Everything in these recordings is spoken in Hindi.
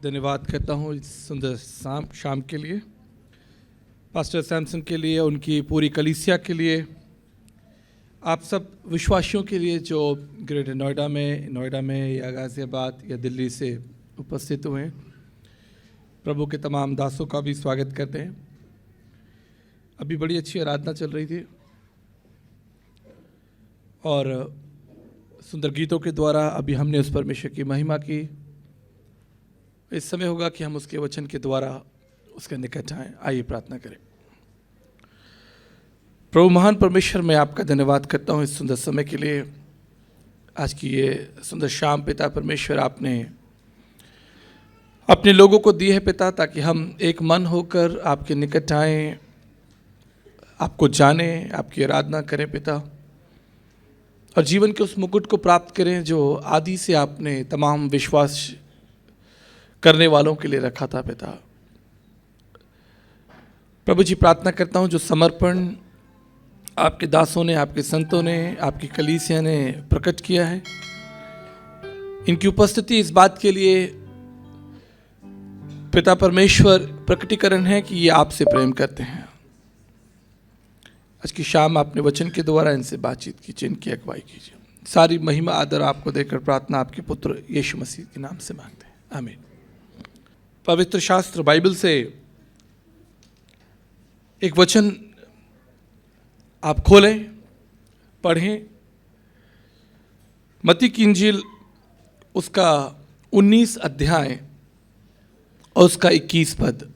धन्यवाद करता हूँ इस सुंदर शाम के लिए, पास्टर सैमसन के लिए, उनकी पूरी कलीसिया के लिए, आप सब विश्वासियों के लिए जो ग्रेटर नोएडा में या गाज़ियाबाद या दिल्ली से उपस्थित हुए हैं। प्रभु के तमाम दासों का भी स्वागत करते हैं। अभी बड़ी अच्छी आराधना चल रही थी और सुंदर गीतों के द्वारा अभी हमने उस परमेश्वर की महिमा की। इस समय होगा कि हम उसके वचन के द्वारा उसके निकट आएं। आइए प्रार्थना करें। प्रभु महान परमेश्वर, मैं आपका धन्यवाद करता हूं इस सुंदर समय के लिए। आज की ये सुंदर शाम पिता परमेश्वर आपने अपने लोगों को दी है पिता, ताकि हम एक मन होकर आपके निकट आएं, आपको जानें, आपकी आराधना करें पिता, और जीवन के उस मुकुट को प्राप्त करें जो आदि से आपने तमाम विश्वास करने वालों के लिए रखा था पिता। प्रभु जी, प्रार्थना करता हूं जो समर्पण आपके दासों ने, आपके संतों ने, आपकी कलीसिया ने प्रकट किया है, इनकी उपस्थिति इस बात के लिए पिता परमेश्वर प्रकटीकरण है कि ये आपसे प्रेम करते हैं। आज की शाम आपने वचन के द्वारा इनसे बातचीत कीजिए, इनकी अगुवाई कीजिए। सारी महिमा आदर आपको देकर प्रार्थना आपके पुत्र यीशु मसीह के नाम से मांगते हैं, आमीन। पवित्र शास्त्र बाइबल से एक वचन आप खोलें, पढ़ें। मत्ती की इंजील उसका 19 अध्याय और उसका 21 पद।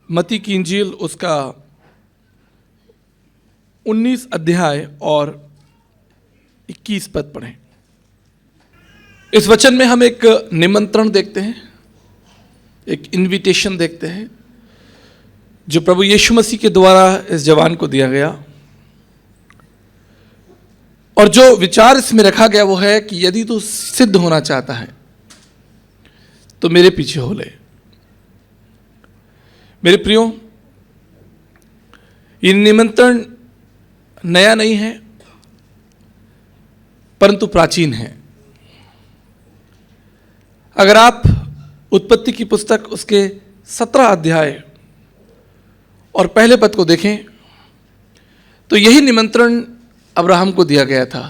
मत्ती की इंजील उसका 19 अध्याय और 21 पद पढ़ें। इस वचन में हम एक निमंत्रण देखते हैं, एक इनविटेशन देखते हैं जो प्रभु यीशु मसीह के द्वारा इस जवान को दिया गया। और जो विचार इसमें रखा गया वो है कि यदि तू सिद्ध होना चाहता है तो मेरे पीछे हो ले। मेरे प्रियो, ये निमंत्रण नया नहीं है परंतु प्राचीन है। अगर आप उत्पत्ति की पुस्तक उसके 17 अध्याय और पहले पद को देखें तो यही निमंत्रण अब्राहम को दिया गया था।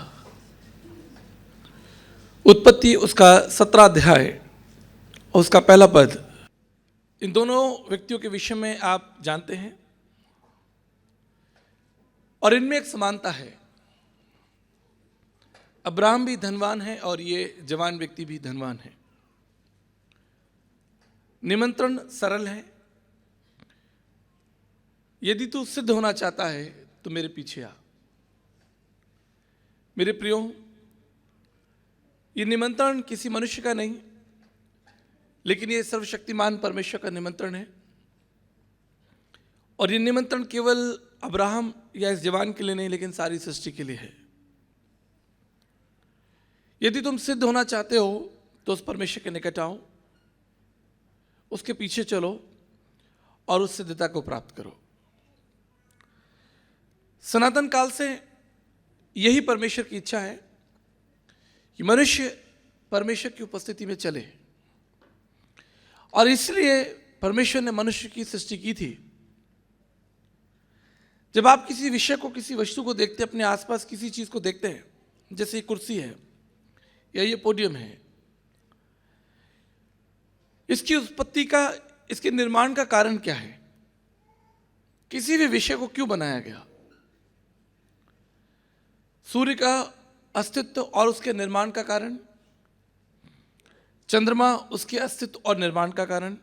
उत्पत्ति उसका 17 अध्याय और उसका पहला पद। इन दोनों व्यक्तियों के विषय में आप जानते हैं और इनमें एक समानता है। अब्राहम भी धनवान है और ये जवान व्यक्ति भी धनवान है। निमंत्रण सरल है, यदि तू सिद्ध होना चाहता है तो मेरे पीछे आ। मेरे प्रियो, ये निमंत्रण किसी मनुष्य का नहीं, लेकिन ये सर्वशक्तिमान परमेश्वर का निमंत्रण है। और ये निमंत्रण केवल अब्राहम या इस जवान के लिए नहीं, लेकिन सारी सृष्टि के लिए है। यदि तुम सिद्ध होना चाहते हो तो उस परमेश्वर के निकट आओ, उसके पीछे चलो और उस सिद्धता को प्राप्त करो। सनातन काल से यही परमेश्वर की इच्छा है कि मनुष्य परमेश्वर की उपस्थिति में चले, और इसलिए परमेश्वर ने मनुष्य की सृष्टि की थी। जब आप किसी विषय को, किसी वस्तु को देखते हैं, अपने आसपास किसी चीज को देखते हैं, जैसे ये कुर्सी है या ये पोडियम है, इसकी उत्पत्ति का, इसके निर्माण का कारण क्या है? किसी भी विषय को क्यों बनाया गया? सूर्य का अस्तित्व और उसके निर्माण का कारण, चंद्रमा उसके अस्तित्व और निर्माण का कारण,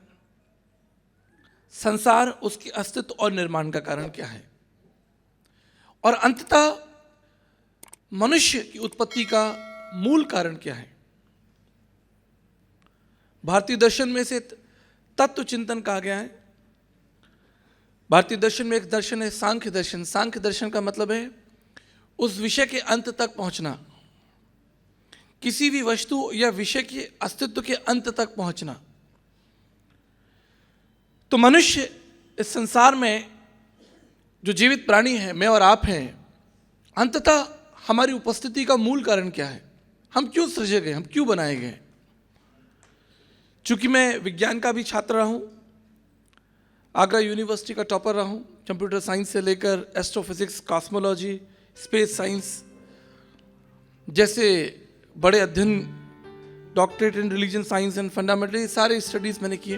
संसार उसके अस्तित्व और निर्माण का कारण क्या है, और अंततः मनुष्य की उत्पत्ति का मूल कारण क्या है? भारतीय दर्शन में से तत्व चिंतन कहा गया है। भारतीय दर्शन में एक दर्शन है सांख्य दर्शन। सांख्य दर्शन का मतलब है उस विषय के अंत तक पहुंचना, किसी भी वस्तु या विषय के अस्तित्व के अंत तक पहुंचना। तो मनुष्य इस संसार में जो जीवित प्राणी है, मैं और आप हैं, अंततः हमारी उपस्थिति का मूल कारण क्या है? हम क्यों सृजे गए, हम क्यों बनाए गए? चूंकि मैं विज्ञान का भी छात्र रहा हूँ, आगरा यूनिवर्सिटी का टॉपर रहा हूँ, कंप्यूटर साइंस से लेकर एस्ट्रोफिजिक्स, कॉस्मोलॉजी, स्पेस साइंस जैसे बड़े अध्ययन, doctorate in religion science and fundamental, सारे स्टडीज मैंने किए।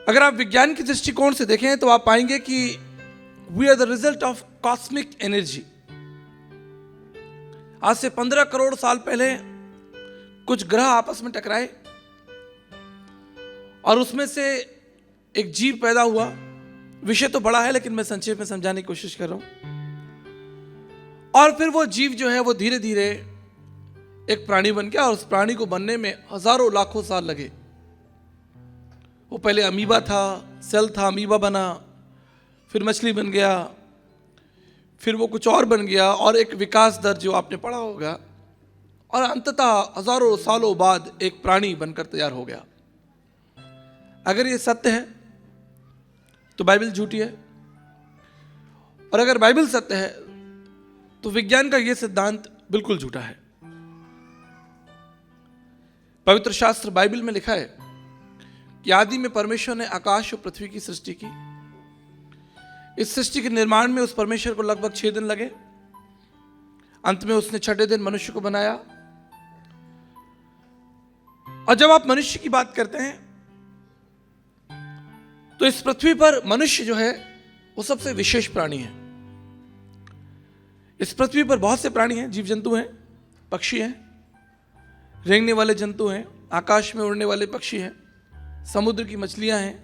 अगर आप विज्ञान की दृष्टिकोण से देखें तो आप पाएंगे कि we are the result of cosmic energy. आज से 15 करोड़ साल पहले कुछ ग्रह आपस में टकराए और उसमें से एक जीव पैदा हुआ। विषय तो बड़ा है लेकिन मैं संक्षेप में समझाने की कोशिश कर रहा हूं। और फिर वो जीव जो है वो धीरे धीरे एक प्राणी बन गया और उस प्राणी को बनने में हजारों लाखों साल लगे। वो पहले अमीबा था, सेल था, अमीबा बना, फिर मछली बन गया, फिर वो कुछ और बन गया और एक विकास दर जो आपने पढ़ा होगा, और अंततः हजारों सालों बाद एक प्राणी बनकर तैयार हो गया। अगर ये सत्य है तो बाइबल झूठी है, और अगर बाइबल सत्य है तो विज्ञान का यह सिद्धांत बिल्कुल झूठा है। पवित्र शास्त्र बाइबल में लिखा है कि आदि में परमेश्वर ने आकाश और पृथ्वी की सृष्टि की। इस सृष्टि के निर्माण में उस परमेश्वर को लगभग 6 दिन लगे। अंत में उसने 6ठे दिन मनुष्य को बनाया। और जब आप मनुष्य की बात करते हैं तो इस पृथ्वी पर मनुष्य जो है वो सबसे विशेष प्राणी है। इस पृथ्वी पर बहुत से प्राणी हैं, जीव जंतु हैं, पक्षी हैं, रेंगने वाले जंतु हैं, आकाश में उड़ने वाले पक्षी हैं, समुद्र की मछलियां हैं।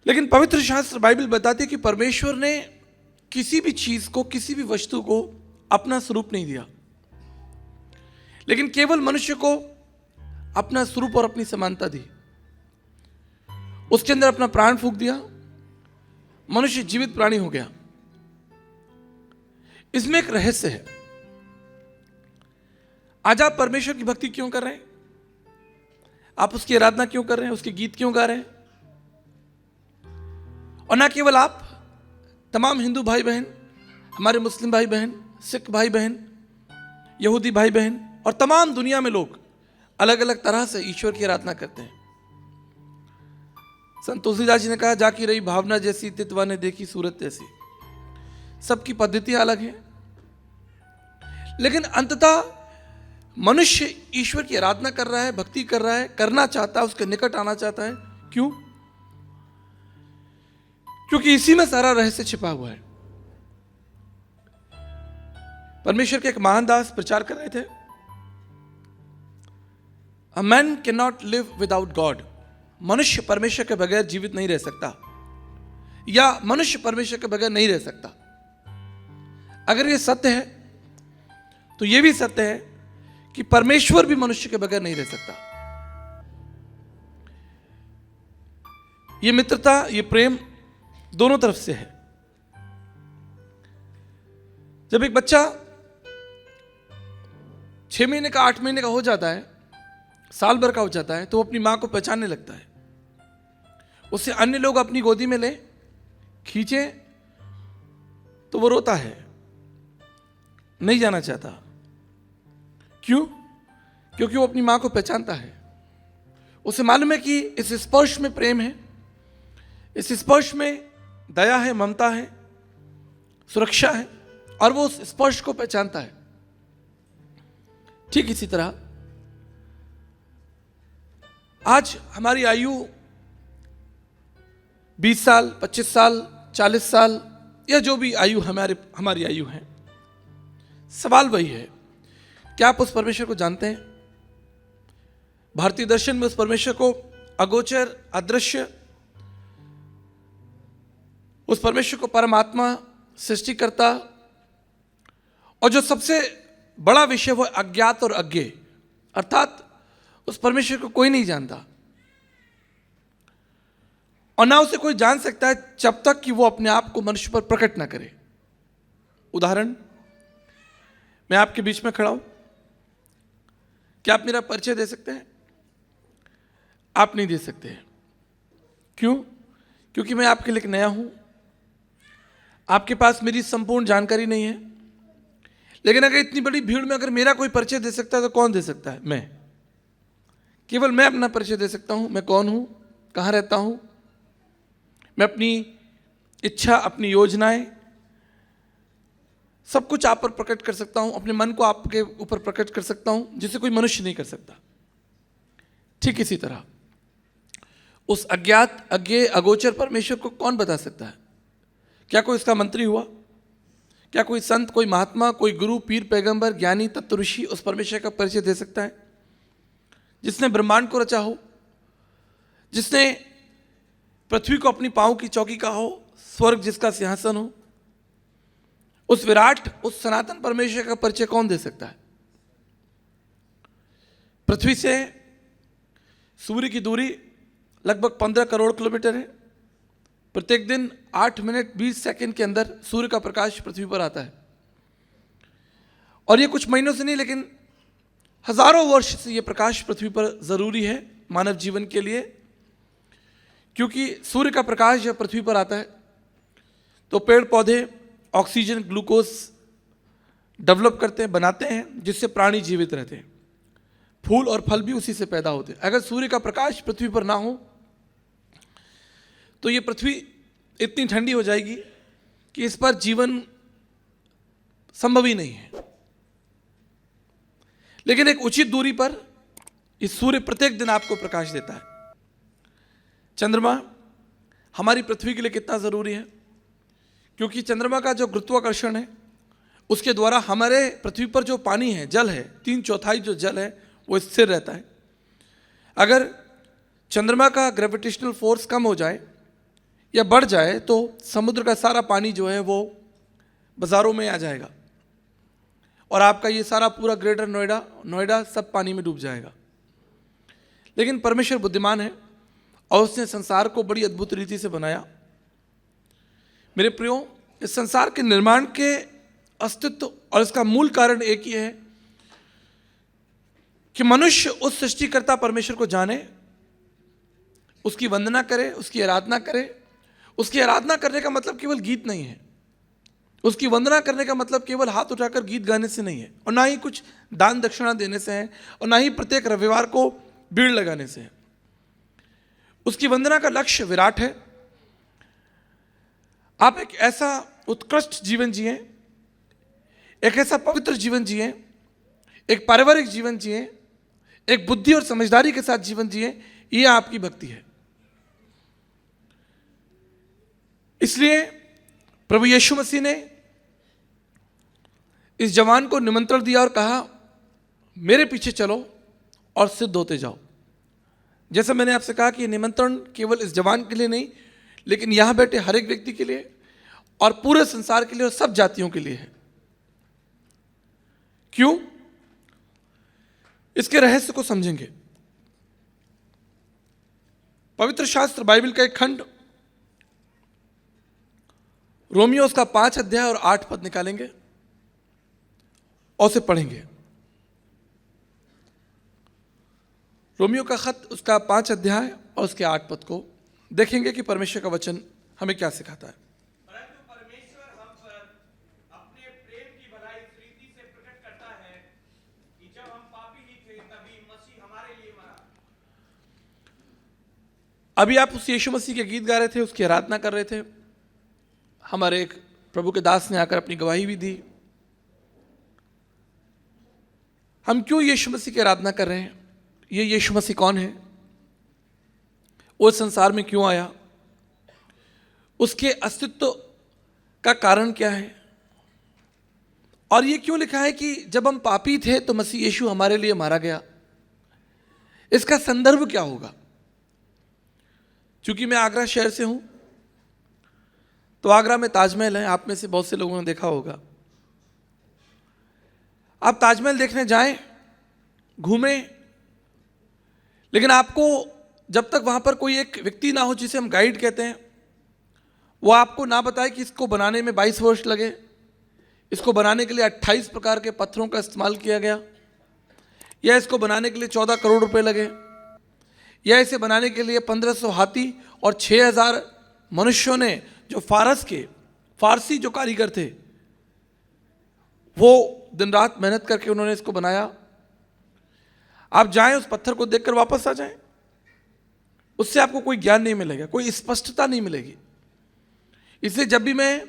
लेकिन पवित्र शास्त्र बाइबल बताती है कि परमेश्वर ने किसी भी चीज को, किसी भी वस्तु को अपना स्वरूप नहीं दिया, लेकिन केवल मनुष्य को अपना स्वरूप और अपनी समानता दी। उसके अंदर अपना प्राण फूंक दिया, मनुष्य जीवित प्राणी हो गया। इसमें एक रहस्य है। आज आप परमेश्वर की भक्ति क्यों कर रहे हैं? आप उसकी आराधना क्यों कर रहे हैं? उसके गीत क्यों गा रहे हैं? और ना केवल आप, तमाम हिंदू भाई बहन, हमारे मुस्लिम भाई बहन, सिख भाई बहन, यहूदी भाई बहन और तमाम दुनिया में लोग अलग अलग तरह से ईश्वर की आराधना करते हैं। संत तुलसीदास जी ने कहा, जाकी रही भावना जैसी, तितवा ने देखी सूरत जैसी। सबकी पद्धतियां अलग हैं, लेकिन अंततः मनुष्य ईश्वर की आराधना कर रहा है, भक्ति कर रहा है, करना चाहता है, उसके निकट आना चाहता है। क्यों? क्योंकि इसी में सारा रहस्य छिपा हुआ है। परमेश्वर के एक महान दास प्रचार कर रहे थे, a man can not live without God. मनुष्य परमेश्वर के बगैर जीवित नहीं रह सकता, या मनुष्य परमेश्वर के बगैर नहीं रह सकता। अगर यह सत्य है तो यह भी सत्य है कि परमेश्वर भी मनुष्य के बगैर नहीं रह सकता। यह मित्रता, यह प्रेम दोनों तरफ से है। जब एक बच्चा 6 महीने का, 8 महीने का हो जाता है, साल भर का हो जाता है, तो वो अपनी मां को पहचानने लगता है। उससे अन्य लोग अपनी गोदी में ले, खींचे तो वो रोता है, नहीं जाना चाहता। क्यों? क्योंकि वो अपनी मां को पहचानता है। उसे मालूम है कि इस स्पर्श में प्रेम है, इस स्पर्श में दया है, ममता है, सुरक्षा है, और वो उस स्पर्श को पहचानता है। ठीक इसी तरह आज हमारी आयु 20 साल, 25 साल, 40 साल, या जो भी आयु हमारी आयु है, सवाल वही है, क्या आप उस परमेश्वर को जानते हैं? भारतीय दर्शन में उस परमेश्वर को अगोचर, अदृश्य, उस परमेश्वर को परमात्मा, सृष्टिकर्ता, और जो सबसे बड़ा विषय वो अज्ञात और अज्ञेय, अर्थात उस परमेश्वर को कोई नहीं जानता, और ना उसे कोई जान सकता है जब तक कि वो अपने आप को मनुष्य पर प्रकट ना करे। उदाहरण, मैं आपके बीच में खड़ा हूं, क्या आप मेरा परिचय दे सकते हैं? आप नहीं दे सकते हैं। क्यों? क्योंकि मैं आपके लिए नया हूं, आपके पास मेरी संपूर्ण जानकारी नहीं है। लेकिन अगर इतनी बड़ी भीड़ में अगर मेरा कोई परिचय दे सकता है तो कौन दे सकता है? मैं। केवल मैं अपना परिचय दे सकता हूं, मैं कौन हूं, कहां रहता हूं, मैं अपनी इच्छा, अपनी योजनाएं, सब कुछ आप पर प्रकट कर सकता हूं, अपने मन को आपके ऊपर प्रकट कर सकता हूं, जिसे कोई मनुष्य नहीं कर सकता। ठीक इसी तरह उस अज्ञात, अज्ञेय, अगोचर परमेश्वर को कौन बता सकता है? क्या कोई इसका मंत्री हुआ? क्या कोई संत, कोई महात्मा, कोई गुरु, पीर, पैगंबर, ज्ञानी, तत्व ऋषि उस परमेश्वर का परिचय दे सकता है जिसने ब्रह्मांड को रचा हो, जिसने पृथ्वी को अपनी पांव की चौकी कहा हो, स्वर्ग जिसका सिंहासन हो? उस विराट, उस सनातन परमेश्वर का परिचय कौन दे सकता है? पृथ्वी से सूर्य की दूरी लगभग 15 करोड़ किलोमीटर है। प्रत्येक दिन 8 मिनट 20 सेकंड के अंदर सूर्य का प्रकाश पृथ्वी पर आता है, और ये कुछ महीनों से नहीं, लेकिन हजारों वर्ष से ये प्रकाश पृथ्वी पर जरूरी है मानव जीवन के लिए, क्योंकि सूर्य का प्रकाश जब पृथ्वी पर आता है तो पेड़ पौधे ऑक्सीजन, ग्लूकोज डेवलप करते हैं, बनाते हैं, जिससे प्राणी जीवित रहते हैं। फूल और फल भी उसी से पैदा होते हैं। अगर सूर्य का प्रकाश पृथ्वी पर ना हो तो ये पृथ्वी इतनी ठंडी हो जाएगी कि इस पर जीवन संभव ही नहीं है। लेकिन एक उचित दूरी पर इस सूर्य प्रत्येक दिन आपको प्रकाश देता है। चंद्रमा हमारी पृथ्वी के लिए कितना जरूरी है, क्योंकि चंद्रमा का जो गुरुत्वाकर्षण है उसके द्वारा हमारे पृथ्वी पर जो पानी है, जल है, 3/4 जो जल है वो स्थिर रहता है। अगर चंद्रमा का ग्रेविटेशनल फोर्स कम हो जाए या बढ़ जाए तो समुद्र का सारा पानी जो है वो बाजारों में आ जाएगा और आपका ये सारा पूरा ग्रेटर नोएडा सब पानी में डूब जाएगा। लेकिन परमेश्वर बुद्धिमान है और उसने संसार को बड़ी अद्भुत रीति से बनाया। मेरे प्रियो, इस संसार के निर्माण के अस्तित्व और इसका मूल कारण एक ही है कि मनुष्य उस सृष्टिकर्ता परमेश्वर को जाने, उसकी वंदना करे, उसकी आराधना करे। उसकी आराधना करने का मतलब केवल गीत नहीं है, उसकी वंदना करने का मतलब केवल हाथ उठाकर गीत गाने से नहीं है, और ना ही कुछ दान दक्षिणा देने से है, और ना ही प्रत्येक रविवार को भीड़ लगाने से है। उसकी वंदना का लक्ष्य विराट है। आप एक ऐसा उत्कृष्ट जीवन जिए, एक ऐसा पवित्र जीवन जिए, एक पारिवारिक जीवन जिए, एक बुद्धि और समझदारी के साथ जीवन जिए, यह आपकी भक्ति है। इसलिए प्रभु यीशु मसीह ने इस जवान को निमंत्रण दिया और कहा, मेरे पीछे चलो और सिद्ध होते जाओ। जैसा मैंने आपसे कहा कि निमंत्रण केवल इस जवान के लिए नहीं, लेकिन यहां बैठे हर एक व्यक्ति के लिए और पूरे संसार के लिए और सब जातियों के लिए है। क्यों? इसके रहस्य को समझेंगे। पवित्र शास्त्र बाइबल का एक खंड रोमियो, उसका 5 अध्याय और 8 पद निकालेंगे और उसे पढ़ेंगे। रोमियो का खत, उसका 5 अध्याय और उसके 8 पद को देखेंगे कि परमेश्वर का वचन हमें क्या सिखाता है। परंतु परमेश्वर हम पर अपने प्रेम की भलाई इस रीति से प्रकट करता है कि जब हम पापी ही थे तभी मसीह हमारे लिए मरा। अभी आप उस यीशु मसीह के गीत गा रहे थे, उसकी आराधना कर रहे थे। हमारे एक प्रभु के दास ने आकर अपनी गवाही भी दी। हम क्यों यीशु मसीह की आराधना कर रहे हैं? ये यीशु मसीह कौन है? वो संसार में क्यों आया? उसके अस्तित्व का कारण क्या है? और ये क्यों लिखा है कि जब हम पापी थे तो मसीह यीशु हमारे लिए मारा गया? इसका संदर्भ क्या होगा? क्योंकि मैं आगरा शहर से हूं, तो आगरा में ताजमहल है। आप में से बहुत से लोगों ने देखा होगा। आप ताजमहल देखने जाएं, घूमें, लेकिन आपको जब तक वहां पर कोई एक व्यक्ति ना हो जिसे हम गाइड कहते हैं, वो आपको ना बताए कि इसको बनाने में 22 वर्ष लगे, इसको बनाने के लिए 28 प्रकार के पत्थरों का इस्तेमाल किया गया, या इसको बनाने के लिए 14 करोड़ रुपए लगे, या इसे बनाने के लिए 1500 हाथी और 6000 मनुष्यों ने, जो फारसी जो कारीगर थे वो दिन रात मेहनत करके उन्होंने इसको बनाया। आप जाएं उस पत्थर को देखकर वापस आ जाएं, उससे आपको कोई ज्ञान नहीं मिलेगा, कोई स्पष्टता नहीं मिलेगी। इसलिए जब भी मैं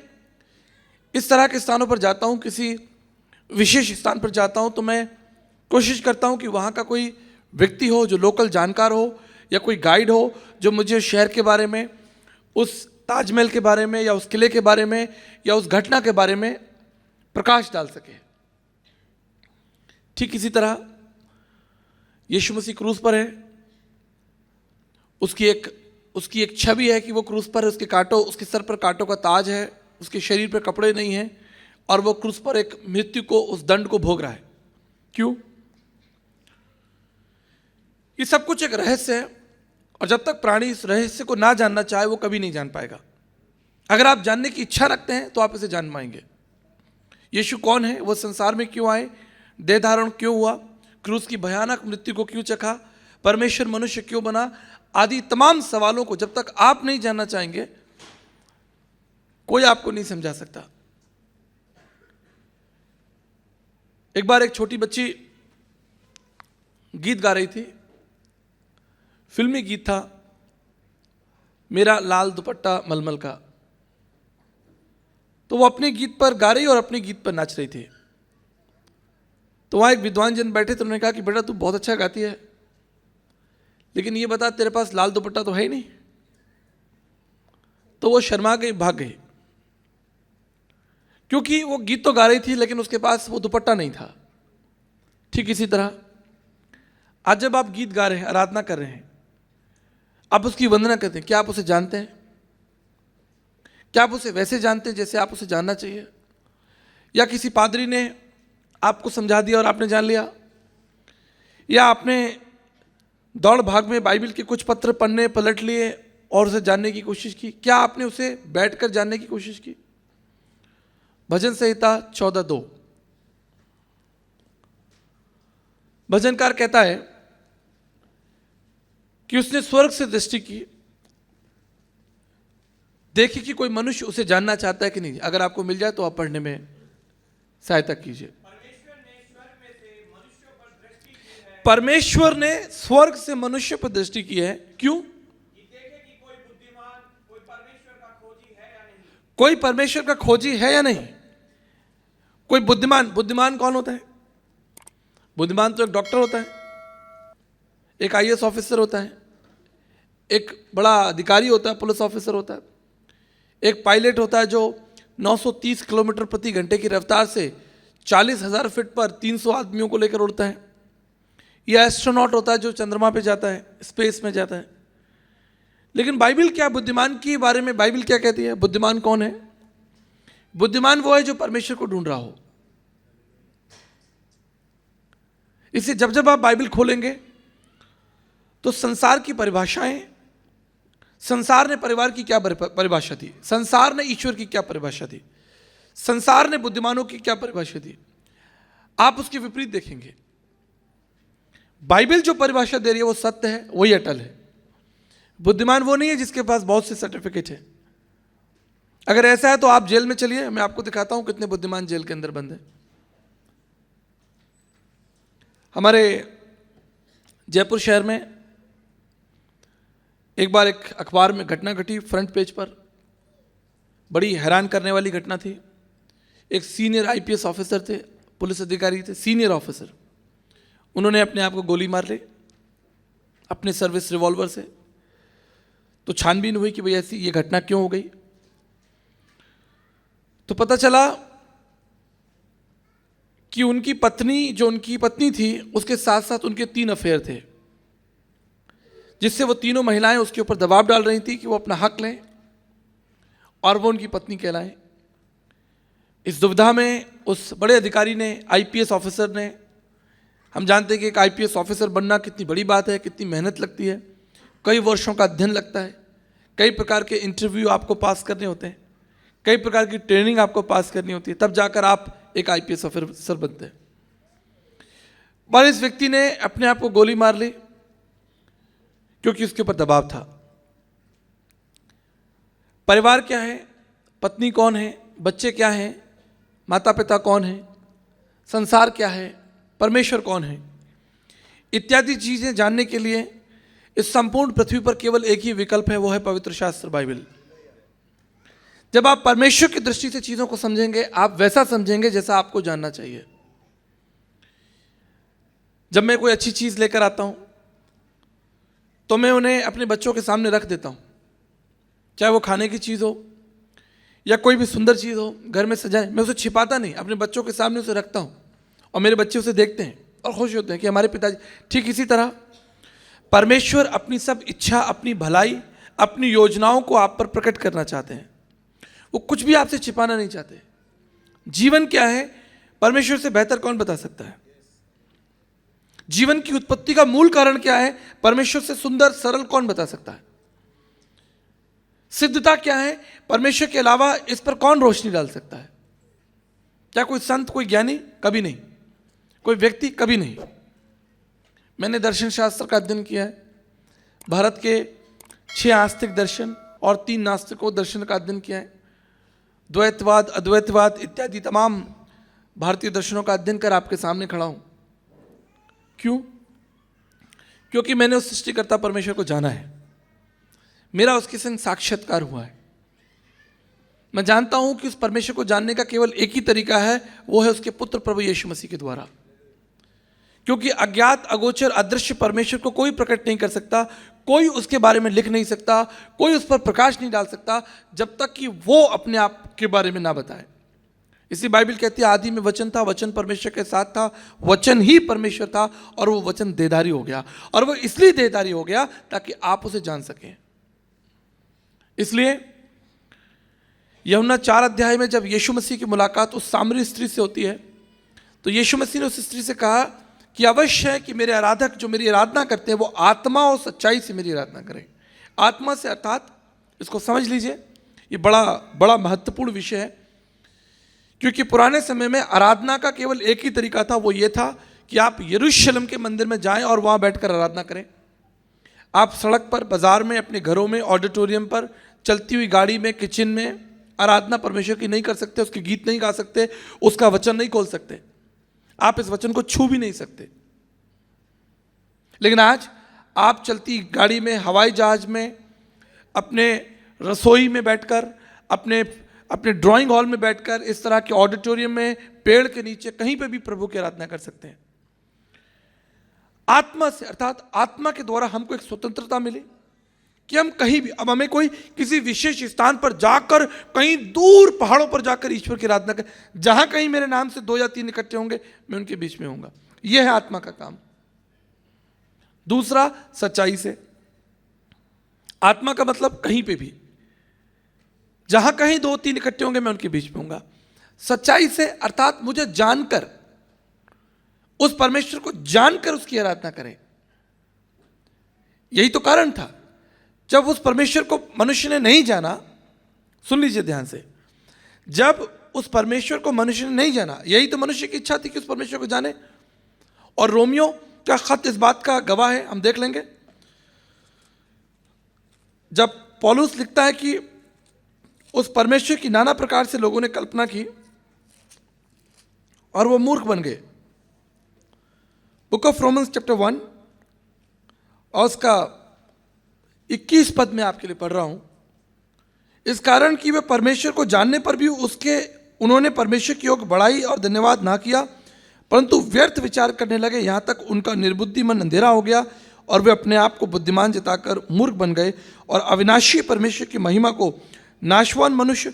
इस तरह के स्थानों पर जाता हूं, किसी विशेष स्थान पर जाता हूं, तो मैं कोशिश करता हूं कि वहां का कोई व्यक्ति हो जो लोकल जानकार हो, या कोई गाइड हो जो मुझे शहर के बारे में, उस ताजमहल के बारे में, या उस किले के बारे में, या उस घटना के बारे में प्रकाश डाल सके। ठीक इसी तरह यीशु मसीह क्रूस पर है, उसकी एक छवि है कि वो क्रूस पर है, उसके सर पर कांटों का ताज है, उसके शरीर पर कपड़े नहीं हैं, और वो क्रूस पर एक मृत्यु को, उस दंड को भोग रहा है। क्यों? ये सब कुछ एक रहस्य है, और जब तक प्राणी इस रहस्य को ना जानना चाहे वो कभी नहीं जान पाएगा। अगर आप जानने की इच्छा रखते हैं तो आप इसे जान पाएंगे। यीशु कौन है, वो संसार में क्यों आए, देह धारण क्यों हुआ, क्रूस की भयानक मृत्यु को क्यों चखा, परमेश्वर मनुष्य क्यों बना, आदि तमाम सवालों को जब तक आप नहीं जानना चाहेंगे कोई आपको नहीं समझा सकता। एक बार एक छोटी बच्ची गीत गा रही थी, फिल्मी गीत था, मेरा लाल दुपट्टा मलमल का। तो वो अपने गीत पर गा रही और अपने गीत पर नाच रही थी। तो वहां एक विद्वान जन बैठे, तो उन्होंने कहा कि बेटा तू बहुत अच्छा गाती है, लेकिन ये बता तेरे पास लाल दुपट्टा तो है ही नहीं। तो वो शर्मा गई, भाग गई, क्योंकि वो गीत तो गा रही थी लेकिन उसके पास वो दुपट्टा नहीं था। ठीक इसी तरह आज जब आप गीत गा रहे हैं, आराधना कर रहे हैं, आप उसकी वंदना करते हैं, क्या आप उसे जानते हैं? क्या आप उसे वैसे जानते हैं जैसे आप उसे जानना चाहिए? या किसी पादरी ने आपको समझा दिया और आपने जान लिया? या आपने दौड़ भाग में बाइबल के कुछ पत्र पन्ने पलट लिए और उसे जानने की कोशिश की? क्या आपने उसे बैठकर जानने की कोशिश की? भजन संहिता 14:2 भजनकार कहता है कि उसने स्वर्ग से दृष्टि की, देखिए कि कोई मनुष्य उसे जानना चाहता है कि नहीं। अगर आपको मिल जाए तो आप पढ़ने में सहायता कीजिए। परमेश्वर ने स्वर्ग से मनुष्य पर दृष्टि की है। क्यों? कोई परमेश्वर का खोजी है या नहीं? कोई बुद्धिमान कौन होता है? बुद्धिमान तो एक डॉक्टर होता है, एक IAS ऑफिसर होता है, एक बड़ा अधिकारी होता है, पुलिस ऑफिसर होता है, एक पायलट होता है जो 930 किलोमीटर प्रति घंटे की रफ्तार से 40,000 फीट पर 300 आदमियों को लेकर उड़ता है, या एस्ट्रोनॉट होता है जो चंद्रमा पे जाता है, स्पेस में जाता है। लेकिन बाइबल क्या बुद्धिमान के बारे में बाइबल क्या कहती है? बुद्धिमान कौन है? बुद्धिमान वो है जो परमेश्वर को ढूंढ रहा हो। इसलिए जब जब आप बाइबल खोलेंगे तो संसार की परिभाषाएं, संसार ने परिवार की क्या परिभाषा दी, संसार ने ईश्वर की क्या परिभाषा दी, संसार ने बुद्धिमानों की क्या परिभाषा दी, आप उसके विपरीत देखेंगे। बाइबल जो परिभाषा दे रही है वो सत्य है, वही अटल है। बुद्धिमान वो नहीं है जिसके पास बहुत से सर्टिफिकेट है। अगर ऐसा है तो आप जेल में चलिए, मैं आपको दिखाता हूं कितने बुद्धिमान जेल के अंदर बंद है। हमारे जयपुर शहर में एक बार एक अखबार में घटना घटी, फ्रंट पेज पर बड़ी हैरान करने वाली घटना थी। एक सीनियर IPS ऑफिसर थे, पुलिस अधिकारी थे, सीनियर ऑफिसर, उन्होंने अपने आप को गोली मार ली अपने सर्विस रिवॉल्वर से। तो छानबीन हुई कि भाई ऐसी ये घटना क्यों हो गई। तो पता चला कि उनकी पत्नी थी, उसके साथ साथ उनके 3 अफेयर थे, जिससे वो तीनों महिलाएं उसके ऊपर दबाव डाल रही थी कि वो अपना हक लें और वो उनकी पत्नी कहलाएं। इस दुविधा में उस बड़े अधिकारी ने, IPS ऑफिसर ने, हम जानते हैं कि एक IPS ऑफिसर बनना कितनी बड़ी बात है, कितनी मेहनत लगती है, कई वर्षों का अध्ययन लगता है, कई प्रकार के इंटरव्यू आपको पास करने होते हैं, कई प्रकार की ट्रेनिंग आपको पास करनी होती है, तब जाकर आप एक IPS ऑफिसर बनते हैं। पर इस व्यक्ति ने अपने आप को गोली मार ली क्योंकि उसके ऊपर दबाव था। परिवार क्या है, पत्नी कौन है, बच्चे क्या हैं, माता पिता कौन है, संसार क्या है, परमेश्वर कौन है, इत्यादि चीजें जानने के लिए इस संपूर्ण पृथ्वी पर केवल एक ही विकल्प है, वो है पवित्र शास्त्र बाइबल। जब आप परमेश्वर की दृष्टि से चीजों को समझेंगे, आप वैसा समझेंगे जैसा आपको जानना चाहिए। जब मैं कोई अच्छी चीज लेकर आता हूं तो मैं उन्हें अपने बच्चों के सामने रख देता हूं, चाहे वो खाने की चीज हो या कोई भी सुंदर चीज हो, घर में सजाए, मैं उसे छिपाता नहीं, अपने बच्चों के सामने उसे रखता हूं और मेरे बच्चे उसे देखते हैं और खुश होते हैं कि हमारे पिताजी। ठीक इसी तरह परमेश्वर अपनी सब इच्छा, अपनी भलाई, अपनी योजनाओं को आप पर प्रकट करना चाहते हैं। वो कुछ भी आपसे छिपाना नहीं चाहते। जीवन क्या है, परमेश्वर से बेहतर कौन बता सकता है? जीवन की उत्पत्ति का मूल कारण क्या है, परमेश्वर से सुंदर सरल कौन बता सकता है? सिद्धता क्या है, परमेश्वर के अलावा इस पर कौन रोशनी डाल सकता है? क्या कोई संत, कोई ज्ञानी? कभी नहीं। कोई व्यक्ति? कभी नहीं। मैंने दर्शन शास्त्र का अध्ययन किया है। भारत के 6 आस्तिक दर्शन और 3 नास्तिकों दर्शन का अध्ययन किया है। द्वैतवाद, अद्वैतवाद इत्यादि तमाम भारतीय दर्शनों का अध्ययन कर आपके सामने खड़ा हूं। क्यों? क्योंकि मैंने उस सृष्टिकर्ता परमेश्वर को जाना है, मेरा उसके संग साक्षात्कार हुआ है। मैं जानता हूं कि उस परमेश्वर को जानने का केवल एक ही तरीका है, वो है उसके पुत्र प्रभु यीशु मसीह के द्वारा। क्योंकि अज्ञात, अगोचर, अदृश्य परमेश्वर को कोई प्रकट नहीं कर सकता, कोई उसके बारे में लिख नहीं सकता, कोई उस पर प्रकाश नहीं डाल सकता जब तक कि वो अपने आप के बारे में ना बताए। इसी बाइबल कहती है, आदि में वचन था, वचन परमेश्वर के साथ था, वचन ही परमेश्वर था और वो वचन देहधारी हो गया। और वो इसलिए देहधारी हो गया ताकि आप उसे जान सकें। इसलिए यूहन्ना 4 अध्याय में जब यीशु मसीह की मुलाकात उस सामरी स्त्री से होती है तो यीशु मसीह ने उस स्त्री से कहा कि अवश्य है कि मेरे आराधक जो मेरी आराधना करते हैं वो आत्मा और सच्चाई से मेरी आराधना करें। आत्मा से अर्थात, इसको समझ लीजिए, ये बड़ा महत्वपूर्ण विषय है। क्योंकि पुराने समय में आराधना का केवल एक ही तरीका था, वो ये था कि आप यरूशलेम के मंदिर में जाएं और वहां बैठकर आराधना करें। आप सड़क पर, बाजार में, अपने घरों में, ऑडिटोरियम पर, चलती हुई गाड़ी में, किचन में आराधना परमेश्वर की नहीं कर सकते, उसके गीत नहीं गा सकते, उसका वचन नहीं खोल सकते, आप इस वचन को छू भी नहीं सकते। लेकिन आज आप चलती गाड़ी में, हवाई जहाज में, अपने रसोई में बैठकर, अपने ड्राइंग हॉल में बैठकर, इस तरह के ऑडिटोरियम में, पेड़ के नीचे, कहीं पे भी प्रभु की आराधना कर सकते हैं। आत्मा से अर्थात आत्मा के द्वारा हमको एक स्वतंत्रता मिली कि हम कहीं भी, अब हमें कोई किसी विशेष स्थान पर जाकर, कहीं दूर पहाड़ों पर जाकर ईश्वर की आराधना कर, जहां कहीं मेरे नाम से 2 या 3 इकट्ठे होंगे मैं उनके बीच में होऊंगा। यह है आत्मा का काम। दूसरा, सच्चाई से। आत्मा का मतलब कहीं पे भी, जहां कहीं 2-3 इकट्ठे होंगे मैं उनके बीच में होऊंगा। सच्चाई से अर्थात मुझे जानकर, उस परमेश्वर को जानकर उसकी आराधना करें। यही तो कारण था जब उस परमेश्वर को मनुष्य ने नहीं जाना। सुन लीजिए ध्यान से, जब उस परमेश्वर को मनुष्य ने नहीं जाना, यही तो मनुष्य की इच्छा थी कि उस परमेश्वर को जाने। और रोमियो का खत इस बात का गवाह है, हम देख लेंगे। जब पौलुस लिखता है कि उस परमेश्वर की नाना प्रकार से लोगों ने कल्पना की और वो मूर्ख बन गए। बुक ऑफ रोमन्स चैप्टर 1 और उसका 21 पद में आपके लिए पढ़ रहा हूं। इस कारण कि वे परमेश्वर को जानने पर भी उन्होंने परमेश्वर की ओर बड़ाई और धन्यवाद ना किया, परंतु व्यर्थ विचार करने लगे, यहां तक उनका निर्बुद्धि मन अंधेरा हो गया और वे अपने आप को बुद्धिमान जताकर मूर्ख बन गए और अविनाशी परमेश्वर की महिमा को नाशवान मनुष्य,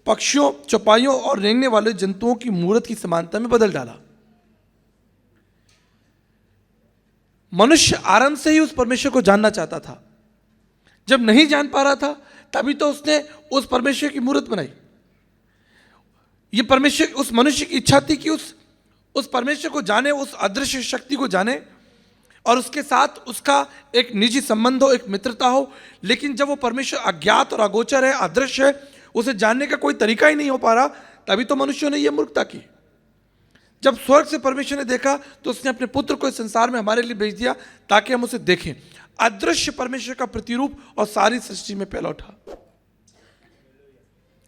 पक्षियों, चौपाइयों और रेंगने वाले जंतुओं की मूर्त की समानता में बदल डाला। मनुष्य आरंभ से ही उस परमेश्वर को जानना चाहता था। जब नहीं जान पा रहा था तभी तो उसने उस परमेश्वर की मूर्त बनाई। ये परमेश्वर, उस मनुष्य की इच्छा थी कि उस परमेश्वर को जाने, उस अदृश्य शक्ति को जाने और उसके साथ उसका एक निजी संबंध हो, एक मित्रता हो। लेकिन जब वो परमेश्वर अज्ञात और अगोचर है, अदृश्य है, उसे जानने का कोई तरीका ही नहीं हो पा रहा, तभी तो मनुष्यों ने यह मूर्खता की। जब स्वर्ग से परमेश्वर ने देखा तो उसने अपने पुत्र को इस संसार में हमारे लिए भेज दिया ताकि हम उसे देखें। अदृश्य परमेश्वर का प्रतिरूप और सारी सृष्टि में पहला उठा।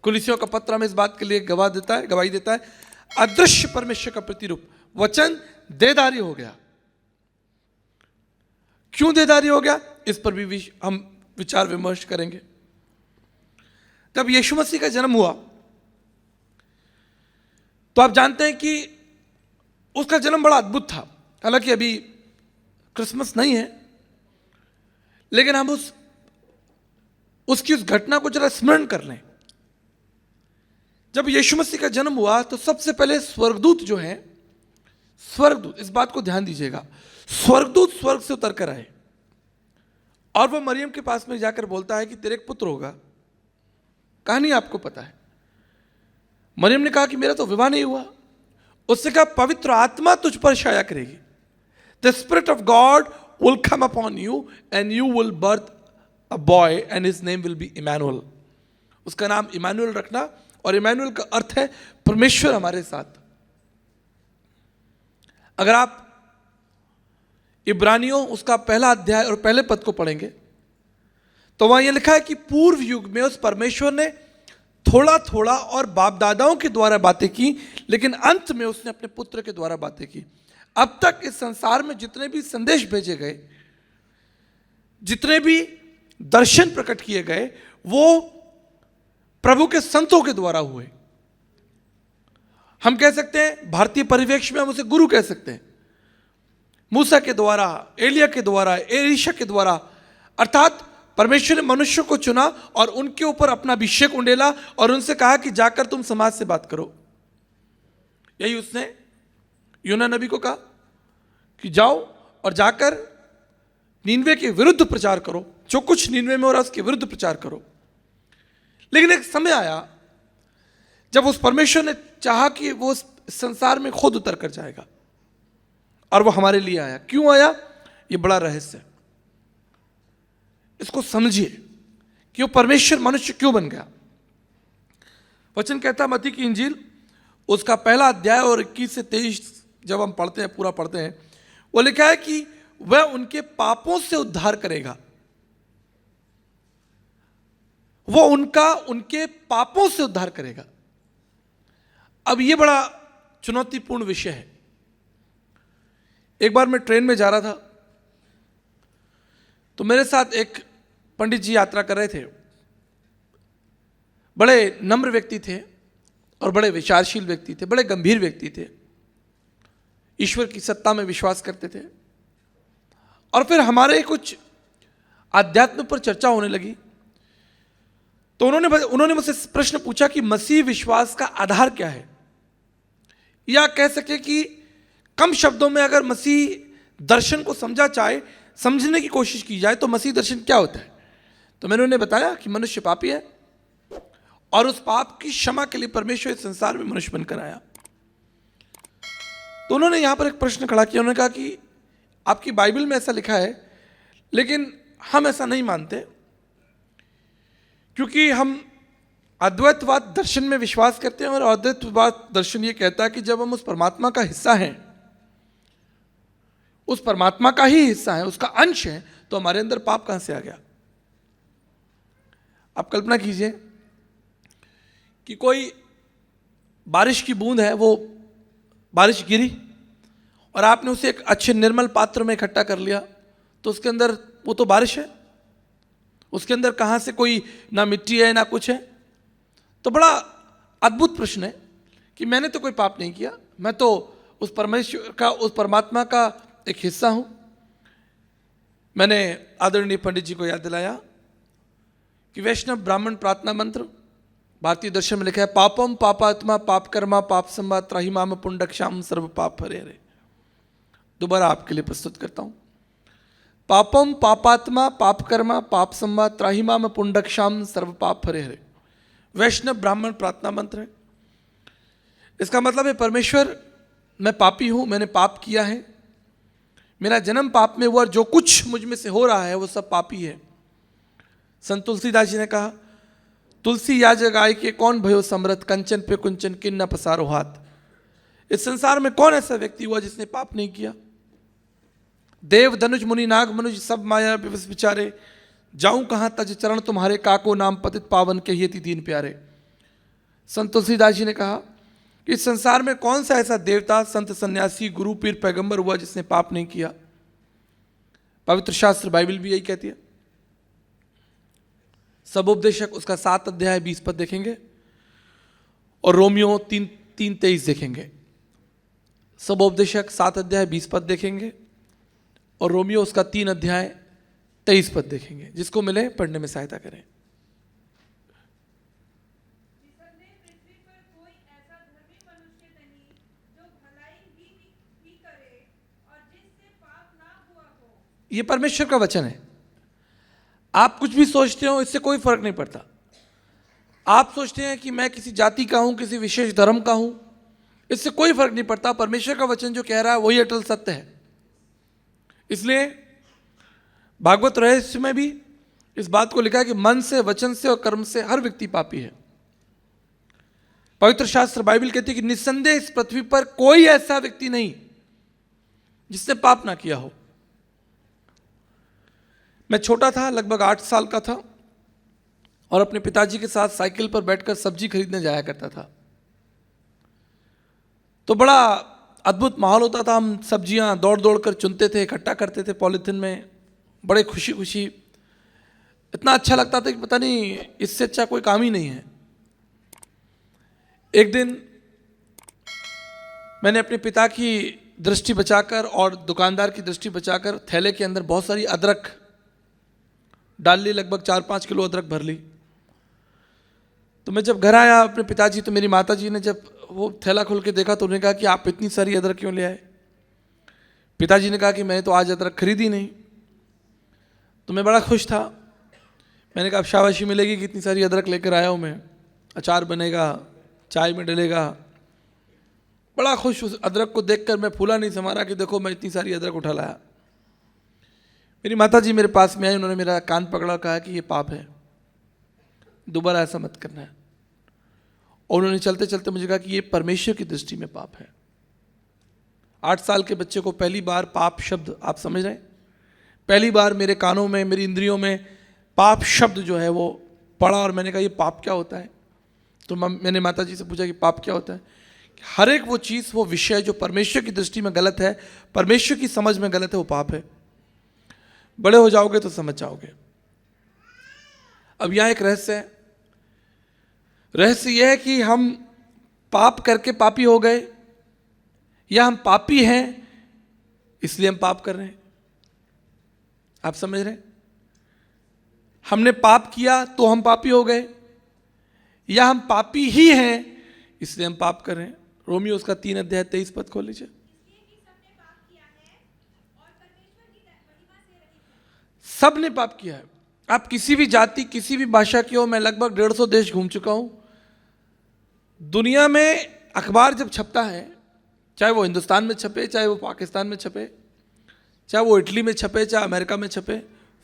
कुलिसियों का पत्र हमें इस बात के लिए गवाही देता है। अदृश्य परमेश्वर का प्रतिरूप, वचन देहधारी हो गया। क्यों देहधारी हो गया, इस पर भी हम विचार विमर्श करेंगे। जब यीशु मसीह का जन्म हुआ तो आप जानते हैं कि उसका जन्म बड़ा अद्भुत था। हालांकि अभी क्रिसमस नहीं है, लेकिन हम उसकी उस घटना को जरा स्मरण कर लें। जब यीशु मसीह का जन्म हुआ तो सबसे पहले स्वर्गदूत जो हैं, स्वर्गदूत, इस बात को ध्यान दीजिएगा, स्वर्गदूत स्वर्ग से उतर कर आए और वो मरियम के पास में जाकर बोलता है कि तेरे एक पुत्र होगा। कहानी आपको पता है। मरियम ने कहा कि मेरा तो विवाह नहीं हुआ। उससे कहा पवित्र आत्मा तुझ पर छाया करेगी, the spirit of God will come upon you and you will birth a boy and his name will be Immanuel. उसका नाम इमैनुअल रखना, और इमैनुअल का अर्थ है परमेश्वर हमारे साथ। अगर आप इब्रानियों उसका पहला अध्याय और पहले पद को पढ़ेंगे तो वहां यह लिखा है कि पूर्व युग में उस परमेश्वर ने थोड़ा थोड़ा और बाप दादाओं के द्वारा बातें की, लेकिन अंत में उसने अपने पुत्र के द्वारा बातें की। अब तक इस संसार में जितने भी संदेश भेजे गए, जितने भी दर्शन प्रकट किए गए, वो प्रभु के संतों के द्वारा हुए। हम कह सकते हैं, भारतीय परिवेश में हम उसे गुरु कह सकते हैं। मूसा के द्वारा, एलिया के द्वारा, एलीशा के द्वारा, अर्थात परमेश्वर ने मनुष्य को चुना और उनके ऊपर अपना अभिषेक उंडेला और उनसे कहा कि जाकर तुम समाज से बात करो। यही उसने यूना नबी को कहा कि जाओ और जाकर नीनवे के विरुद्ध प्रचार करो, जो कुछ नीनवे में हो रहा है उसके विरुद्ध प्रचार करो। लेकिन एक समय आया जब उस परमेश्वर ने चाहा कि वो संसार में खुद उतर कर जाएगा, और वो हमारे लिए आया। क्यों आया, ये बड़ा रहस्य है। इसको समझिए कि वो परमेश्वर मनुष्य क्यों बन गया। वचन कहता है मत्ती की इंजील उसका पहला अध्याय और 21 से 23 जब हम पढ़ते हैं, पूरा पढ़ते हैं, वो लिखा है कि वह उनके पापों से उद्धार करेगा। वो उनके पापों से उद्धार करेगा। अब ये बड़ा चुनौतीपूर्ण विषय है। एक बार मैं ट्रेन में जा रहा था तो मेरे साथ एक पंडित जी यात्रा कर रहे थे। बड़े नम्र व्यक्ति थे और बड़े विचारशील व्यक्ति थे, बड़े गंभीर व्यक्ति थे, ईश्वर की सत्ता में विश्वास करते थे। और फिर हमारे कुछ आध्यात्म पर चर्चा होने लगी तो उन्होंने मुझसे प्रश्न पूछा कि मसीह विश्वास का आधार क्या है, या कह सके कि कम शब्दों में अगर मसीह दर्शन को समझने की कोशिश की जाए तो मसीह दर्शन क्या होता है। तो मैंने उन्हें बताया कि मनुष्य पापी है और उस पाप की क्षमा के लिए परमेश्वर इस संसार में मनुष्य बनकर आया। तो उन्होंने यहां पर एक प्रश्न खड़ा किया। उन्होंने कहा कि आपकी बाइबल में ऐसा लिखा है, लेकिन हम ऐसा नहीं मानते, क्योंकि हम अद्वैतवाद दर्शन में विश्वास करते हैं और अद्वैतवाद दर्शन ये कहता है कि जब हम उस परमात्मा का हिस्सा हैं, उस परमात्मा का ही हिस्सा है, उसका अंश है, तो हमारे अंदर पाप कहां से आ गया। आप कल्पना कीजिए कि कोई बारिश की बूंद है, वो बारिश गिरी और आपने उसे एक अच्छे निर्मल पात्र में इकट्ठा कर लिया, तो उसके अंदर वो तो बारिश है, उसके अंदर कहां से कोई ना मिट्टी है ना कुछ है। तो बड़ा अद्भुत प्रश्न है कि मैंने तो कोई पाप नहीं किया, मैं तो उस परमेश्वर का, उस परमात्मा का एक हिस्सा हूं। मैंने आदरणीय पंडित जी को याद दिलाया कि वैष्णव ब्राह्मण प्रार्थना मंत्र भारतीय दर्शन में लिखा है, पापम पापात्मा पाप कर्मा पाप संवाद त्राहिमाम पुंडक्षाम सर्व पाप हरे हरे। दोबारा आपके लिए प्रस्तुत करता हूं। पापम पापात्मा पाप कर्मा पाप संवाद त्राहिमाम पुंडक्षाम सर्व पाप हरे हरे। वैष्णव ब्राह्मण प्रार्थना मंत्र है। इसका मतलब है परमेश्वर, मैं पापी हूं, मैंने पाप किया है, मेरा जन्म पाप में हुआ, जो कुछ मुझ में से हो रहा है वो सब पापी है। संत तुलसीदास जी ने कहा, तुलसी या जग आय के कौन भयो समृत, कंचन पे कुंचन किन न पसारो हाथ। इस संसार में कौन ऐसा व्यक्ति हुआ जिसने पाप नहीं किया। देव धनुष मुनि नाग मनुज सब माया विवश विचारे, जाऊं कहां तज चरण तुम्हारे, काको नाम पतित पावन कहियति दीन प्यारे। संत तुलसीदास जी ने कहा कि इस संसार में कौन सा ऐसा देवता, संत, सन्यासी, गुरु, पीर, पैगंबर हुआ जिसने पाप नहीं किया। पवित्र शास्त्र बाइबल भी यही कहती है। सबोपदेशक उसका 7 अध्याय 20 पद देखेंगे और रोमियो 3:23 देखेंगे। सबोपदेशक 7 अध्याय 20 पद देखेंगे और रोमियो उसका 3 अध्याय 23 पद देखेंगे। जिसको मिले पढ़ने में सहायता करें। ये परमेश्वर का वचन है। आप कुछ भी सोचते हो, इससे कोई फर्क नहीं पड़ता। आप सोचते हैं कि मैं किसी जाति का हूं, किसी विशेष धर्म का हूं, इससे कोई फर्क नहीं पड़ता। परमेश्वर का वचन जो कह रहा है वही अटल सत्य है। इसलिए भागवत रहस्य में भी इस बात को लिखा है कि मन से, वचन से और कर्म से हर व्यक्ति पापी है। पवित्र शास्त्र बाइबल कहती है कि निस्संदेह इस पृथ्वी पर कोई ऐसा व्यक्ति नहीं जिसने पाप ना किया हो। मैं छोटा था, लगभग 8 साल का था और अपने पिताजी के साथ साइकिल पर बैठकर सब्जी खरीदने जाया करता था। तो बड़ा अद्भुत माहौल होता था। हम सब्जियां दौड़ दौड़ कर चुनते थे, इकट्ठा करते थे पॉलीथिन में, बड़े खुशी खुशी। इतना अच्छा लगता था कि पता नहीं इससे अच्छा कोई काम ही नहीं है। एक दिन मैंने अपने पिता की दृष्टि बचाकर और दुकानदार की दृष्टि बचाकर थैले के अंदर बहुत सारी अदरक डाल ली, लगभग 4-5 किलो अदरक भर ली। तो मैं जब घर आया अपने पिताजी, तो मेरी माताजी ने जब वो थैला खोल के देखा तो उन्होंने कहा कि आप इतनी सारी अदरक क्यों ले आए। पिताजी ने कहा कि मैंने तो आज अदरक खरीदी नहीं। तो मैं बड़ा खुश था। मैंने कहा अब शाबाशी मिलेगी कि इतनी सारी अदरक लेकर आया हूँ मैं, अचार बनेगा, चाय में डलेगा। बड़ा खुश। उस अदरक को देखकर मैं फूला नहीं समारा कि देखो मैं इतनी सारी अदरक उठा लाया। मेरी माताजी मेरे पास में आई, उन्होंने मेरा कान पकड़ा, कहा कि ये पाप है, दोबारा ऐसा मत करना है। और उन्होंने चलते चलते मुझे कहा कि ये परमेश्वर की दृष्टि में पाप है। 8 साल के बच्चे को पहली बार पाप शब्द, आप समझ रहे हैं, पहली बार मेरे कानों में, मेरी इंद्रियों में पाप शब्द जो है वो पड़ा। और मैंने कहा ये पाप क्या होता है। तो मैंने माताजी से पूछा कि पाप क्या होता है। हर एक वो चीज़, वो विषय जो परमेश्वर की दृष्टि में गलत है, परमेश्वर की समझ में गलत है, वो पाप है। बड़े हो जाओगे तो समझ जाओगे। अब यहां एक रहस्य है। रहस्य यह है कि हम पाप करके पापी हो गए या हम पापी हैं इसलिए हम पाप कर रहे हैं। आप समझ रहे हैं? हमने पाप किया तो हम पापी हो गए या हम पापी ही हैं इसलिए हम पाप कर रहे हैं। रोमियो उसका 3 अध्याय 23 पद खोल लीजिए। सब ने पाप किया है। आप किसी भी जाति, किसी भी भाषा के हो। मैं लगभग 150 देश घूम चुका हूं। दुनिया में अखबार जब छपता है, चाहे वो हिंदुस्तान में छपे, चाहे वो पाकिस्तान में छपे, चाहे वो इटली में छपे, चाहे अमेरिका में छपे,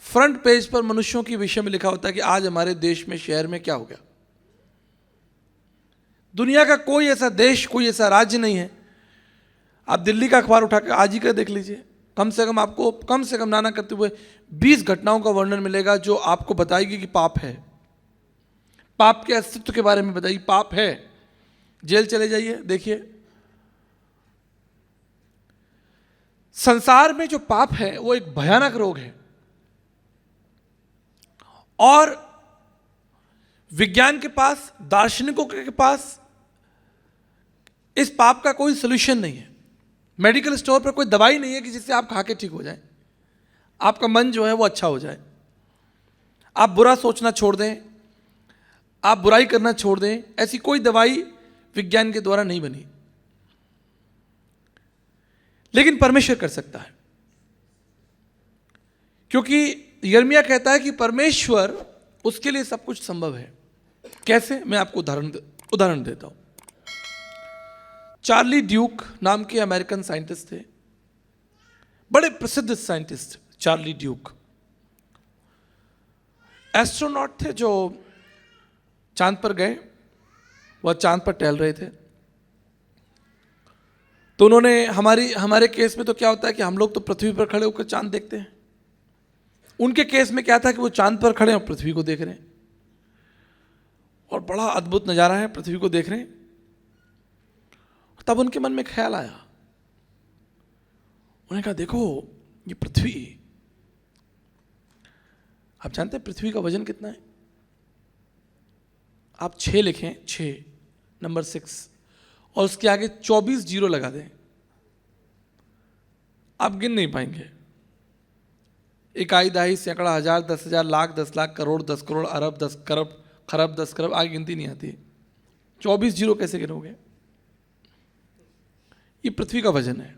फ्रंट पेज पर मनुष्यों के विषय में लिखा होता है कि आज हमारे देश में, शहर में क्या हो गया। दुनिया का कोई ऐसा देश, कोई ऐसा राज्य नहीं है। आप दिल्ली का अखबार उठाकर आज ही का देख लीजिए, कम से कम आपको, कम से कम नाना करते हुए 20 घटनाओं का वर्णन मिलेगा जो आपको बताएगी कि पाप है। पाप के अस्तित्व के बारे में बताइए, पाप है। जेल चले जाइए, देखिए। संसार में जो पाप है वो एक भयानक रोग है और विज्ञान के पास, दार्शनिकों के पास इस पाप का कोई सॉल्यूशन नहीं है। मेडिकल स्टोर पर कोई दवाई नहीं है कि जिससे आप खा के ठीक हो जाए, आपका मन जो है वो अच्छा हो जाए, आप बुरा सोचना छोड़ दें, आप बुराई करना छोड़ दें। ऐसी कोई दवाई विज्ञान के द्वारा नहीं बनी, लेकिन परमेश्वर कर सकता है। क्योंकि यिर्मयाह कहता है कि परमेश्वर, उसके लिए सब कुछ संभव है। कैसे? मैं आपको उदाहरण देता हूं। चार्ली ड्यूक नाम के अमेरिकन साइंटिस्ट थे, बड़े प्रसिद्ध साइंटिस्ट। चार्ली ड्यूक एस्ट्रोनॉट थे जो चांद पर गए। वह चांद पर टहल रहे थे। तो उन्होंने, हमारे केस में तो क्या होता है कि हम लोग तो पृथ्वी पर खड़े होकर चांद देखते हैं। उनके केस में क्या था कि वो चांद पर खड़े और पृथ्वी को देख रहे हैं और बड़ा अद्भुत नज़ारा है, पृथ्वी को देख रहे हैं। तब उनके मन में ख्याल आया, उन्होंने कहा देखो ये पृथ्वी, आप जानते हैं पृथ्वी का वजन कितना है? आप 6 लिखें, 6 नंबर 6 और उसके आगे 24 जीरो लगा दें, आप गिन नहीं पाएंगे। इकाई, दहाई, सैकड़ा, हजार, 10,000, लाख, 10 लाख, करोड़, 10 करोड़, अरब, 10 खरब, खरब, 10 खरब, आगे गिनती नहीं आती। 24 जीरो कैसे गिनोगे? ये पृथ्वी का वजन है।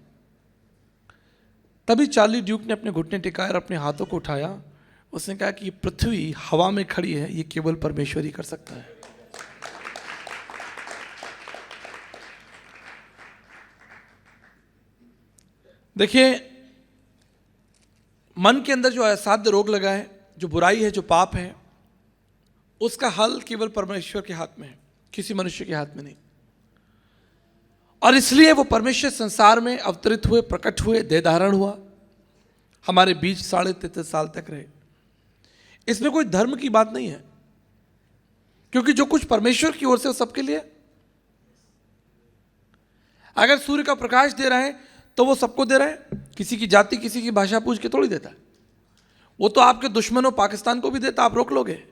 तभी चार्ली ड्यूक ने अपने घुटने टिकाए और अपने हाथों को उठाया। उसने कहा कि ये पृथ्वी हवा में खड़ी है, ये केवल परमेश्वर ही कर सकता है। देखिए, मन के अंदर जो असाध्य रोग लगा है, जो बुराई है, जो पाप है, उसका हल केवल परमेश्वर के हाथ में है, किसी मनुष्य के हाथ में नहीं। और इसलिए वो परमेश्वर संसार में अवतरित हुए, प्रकट हुए, देह धारण हुआ, हमारे बीच 33.5 साल तक रहे। इसमें कोई धर्म की बात नहीं है, क्योंकि जो कुछ परमेश्वर की ओर से वो सबके लिए। अगर सूर्य का प्रकाश दे रहे हैं तो वो सबको दे रहा है, किसी की जाति, किसी की भाषा पूछ के थोड़ी देता है। वो तो आपके दुश्मनों पाकिस्तान को भी देता, आप रोक लोगे?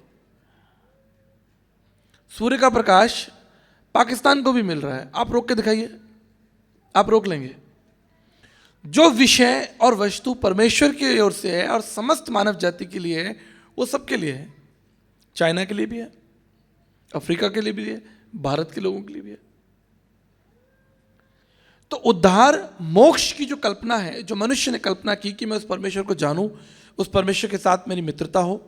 सूर्य का प्रकाश पाकिस्तान को भी मिल रहा है, आप रोक के दिखाइए, आप रोक लेंगे? जो विषय और वस्तु परमेश्वर की ओर से है और समस्त मानव जाति के लिए है, वो सबके लिए है। चाइना के लिए भी है, अफ्रीका के लिए भी है, भारत के लोगों के लिए भी है। तो उद्धार, मोक्ष की जो कल्पना है, जो मनुष्य ने कल्पना की कि मैं उस परमेश्वर को जानूं, उस परमेश्वर के साथ मेरी मित्रता हो।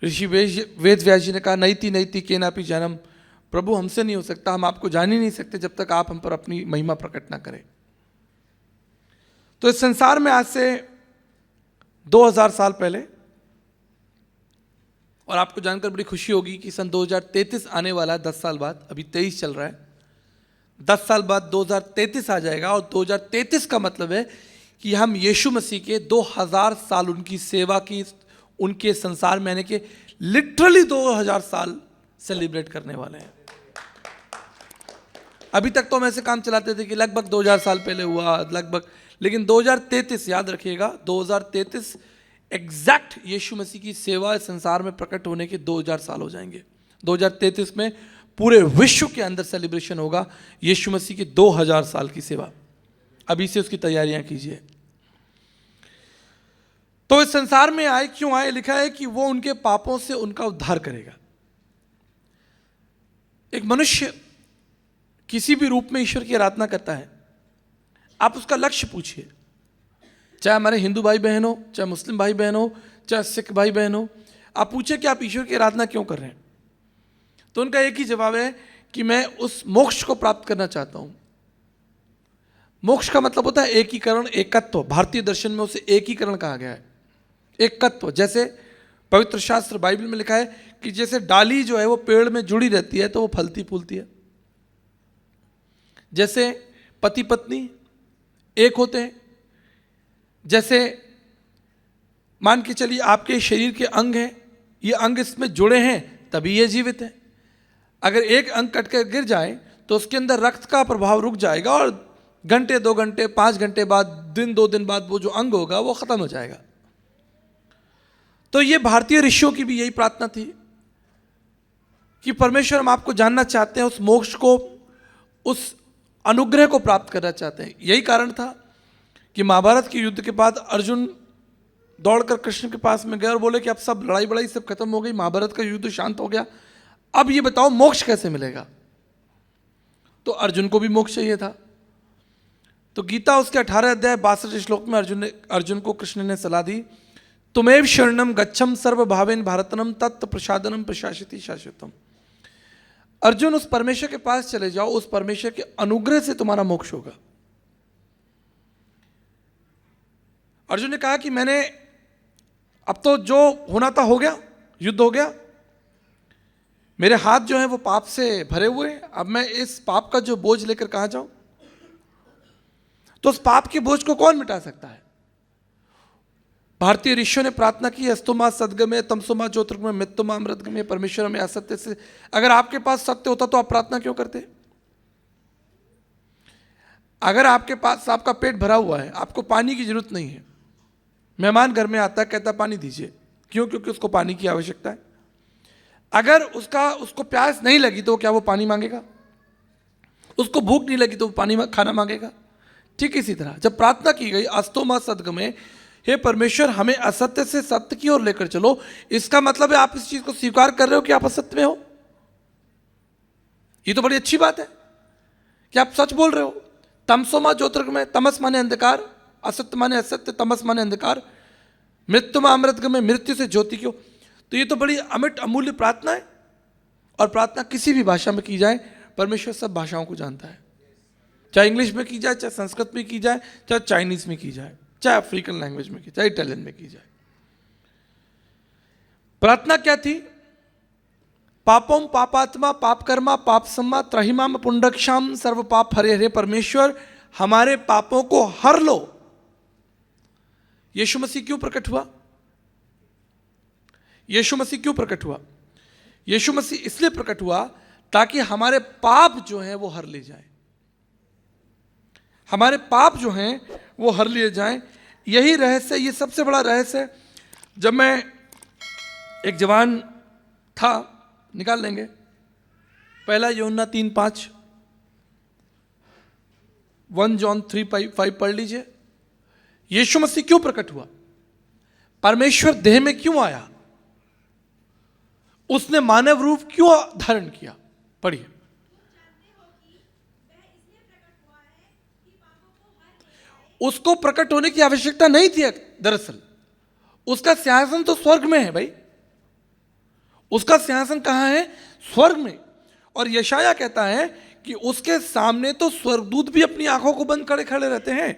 ऋषि वेद व्यास जी ने कहा, नैति नैति केनापि जन्म, प्रभु हमसे नहीं हो सकता, हम आपको जान ही नहीं सकते जब तक आप हम पर अपनी महिमा प्रकट ना करें। तो इस संसार में आज से 2000 साल पहले, और आपको जानकर बड़ी खुशी होगी कि सन 2033 आने वाला है, 10 साल बाद, अभी 23 चल रहा है, 10 साल बाद 2033 आ जाएगा। और 2033 का मतलब है कि हम यीशु मसीह के 2000 साल उनकी सेवा की, उनके संसार में आने के लिटरली 2000 साल सेलिब्रेट करने वाले हैं। अभी तक तो हम ऐसे काम चलाते थे कि लगभग 2000 साल पहले हुआ, लगभग, लेकिन 2033 याद रखिएगा, 2033 एग्जैक्ट यीशु मसीह की सेवा संसार में प्रकट होने के 2000 साल हो जाएंगे। 2033 में पूरे विश्व के अंदर सेलिब्रेशन होगा यीशु मसीह की 2000 साल की सेवा। अभी से उसकी तैयारियां कीजिए। तो इस संसार में आए, क्यों आए? लिखा है कि वो उनके पापों से उनका उद्धार करेगा। एक मनुष्य किसी भी रूप में ईश्वर की आराधना करता है, आप उसका लक्ष्य पूछिए, चाहे हमारे हिंदू भाई बहन हो, चाहे मुस्लिम भाई बहन हो, चाहे सिख भाई बहन हो, आप पूछिए कि आप ईश्वर की आराधना क्यों कर रहे हैं? तो उनका एक ही जवाब है कि मैं उस मोक्ष को प्राप्त करना चाहता हूं। मोक्ष का मतलब होता है एकीकरण, एकत्व। भारतीय दर्शन में उसे एकीकरण कहा गया है, एकत्व। जैसे पवित्र शास्त्र बाइबल में लिखा है कि जैसे डाली जो है वो पेड़ में जुड़ी रहती है तो वो फलती फूलती है, जैसे पति पत्नी एक होते हैं, जैसे मान के चलिए आपके शरीर के अंग हैं, ये अंग इसमें जुड़े हैं तभी ये जीवित है। अगर एक अंग कट कर गिर जाए तो उसके अंदर रक्त का प्रभाव रुक जाएगा और घंटे, 2 घंटे, 5 घंटे बाद, दिन 2 दिन बाद वो जो अंग होगा वो खत्म हो जाएगा। तो ये भारतीय ऋषियों की भी यही प्रार्थना थी कि परमेश्वर, हम आपको जानना चाहते हैं, उस मोक्ष को, उस अनुग्रह को प्राप्त करना चाहते हैं। यही कारण था कि महाभारत के युद्ध के बाद अर्जुन दौड़कर कृष्ण के पास में गए और बोले कि अब सब लड़ाई बड़ाई सब खत्म हो गई, महाभारत का युद्ध शांत हो गया, अब ये बताओ मोक्ष कैसे मिलेगा? तो अर्जुन को भी मोक्ष चाहिए था। तो गीता उसके 18 अध्याय 62 श्लोक में अर्जुन को कृष्ण ने सलाह दी, तुमेव शरणम गच्छम सर्वभावेन भारतनम तत्त प्रसादनम प्रशासिति शाश्वतम। अर्जुन, उस परमेश्वर के पास चले जाओ, उस परमेश्वर के अनुग्रह से तुम्हारा मोक्ष होगा। अर्जुन ने कहा कि मैंने, अब तो जो होना था हो गया, युद्ध हो गया, मेरे हाथ जो हैं वो पाप से भरे हुए हैं, अब मैं इस पाप का जो बोझ लेकर कहां जाऊं? तो उस पाप के बोझ को कौन मिटा सकता है? भारतीय ऋषियों ने प्रार्थना की, अस्तुमा सदगमे तमसुमा ज्योतिर्गमय मित्तुमा अमृतगमय, परमेश्वर में असत्य से, अगर आपके पास सत्य होता तो आप प्रार्थना क्यों करते? अगर आपके पास आपका पेट भरा हुआ है, आपको पानी की जरूरत नहीं है, मेहमान घर में आता है, कहता पानी दीजिए, क्यों? क्योंकि उसको पानी की आवश्यकता है। अगर उसको प्यास नहीं लगी तो क्या वो पानी मांगेगा? उसको भूख नहीं लगी तो वो पानी खाना मांगेगा। ठीक इसी तरह जब प्रार्थना की गई अस्तोमा सद्गमय, हे परमेश्वर हमें असत्य से सत्य की ओर लेकर चलो, इसका मतलब है आप इस चीज को स्वीकार कर रहे हो कि आप असत्य में हो। ये तो बड़ी अच्छी बात है कि आप सच बोल रहे हो। तमसोमा ज्योतिर्गमय, तमस माने अंधकार, असत्य माने असत्य, तमस माने अंधकार, मृत्युमा अमृतगमय, मृत्यु से ज्योति क्यों। तो ये तो बड़ी अमिट अमूल्य प्रार्थना है। और प्रार्थना किसी भी भाषा में की जाए, परमेश्वर सब भाषाओं को जानता है, चाहे इंग्लिश में की जाए, चाहे संस्कृत में की जाए, चाहे चाइनीज में की जाए, चाहे अफ्रीकन लैंग्वेज में की, चाहे इटालियन में की जाए। प्रार्थना क्या थी? पापों पापात्मा पाप कर्मा पाप सम्मा त्रहिमाम पुंडक्षाम सर्व पाप हरे हरे। परमेश्वर हमारे पापों को हर लो। यीशु मसीह क्यों प्रकट हुआ? यीशु मसीह क्यों प्रकट हुआ? यीशु मसीह इसलिए प्रकट हुआ ताकि हमारे पाप जो हैं वो हर ले जाए, हमारे पाप जो हैं वो हर लिए जाएं। यही रहस्य, ये सबसे बड़ा रहस्य है। जब मैं एक जवान था, निकाल लेंगे, पहला यूहन्ना 3:5, 1 जॉन 3:5 पढ़ लीजिए। यीशु मसीह क्यों प्रकट हुआ? परमेश्वर देह में क्यों आया? उसने मानव रूप क्यों धारण किया? पढ़िए। उसको प्रकट होने की आवश्यकता नहीं थी। दरअसल उसका सिंहासन तो स्वर्ग में है भाई, उसका सिंहासन कहां है? स्वर्ग में। और यशाया कहता है कि उसके सामने तो स्वर्गदूत भी अपनी आंखों को बंद करे खड़े रहते हैं,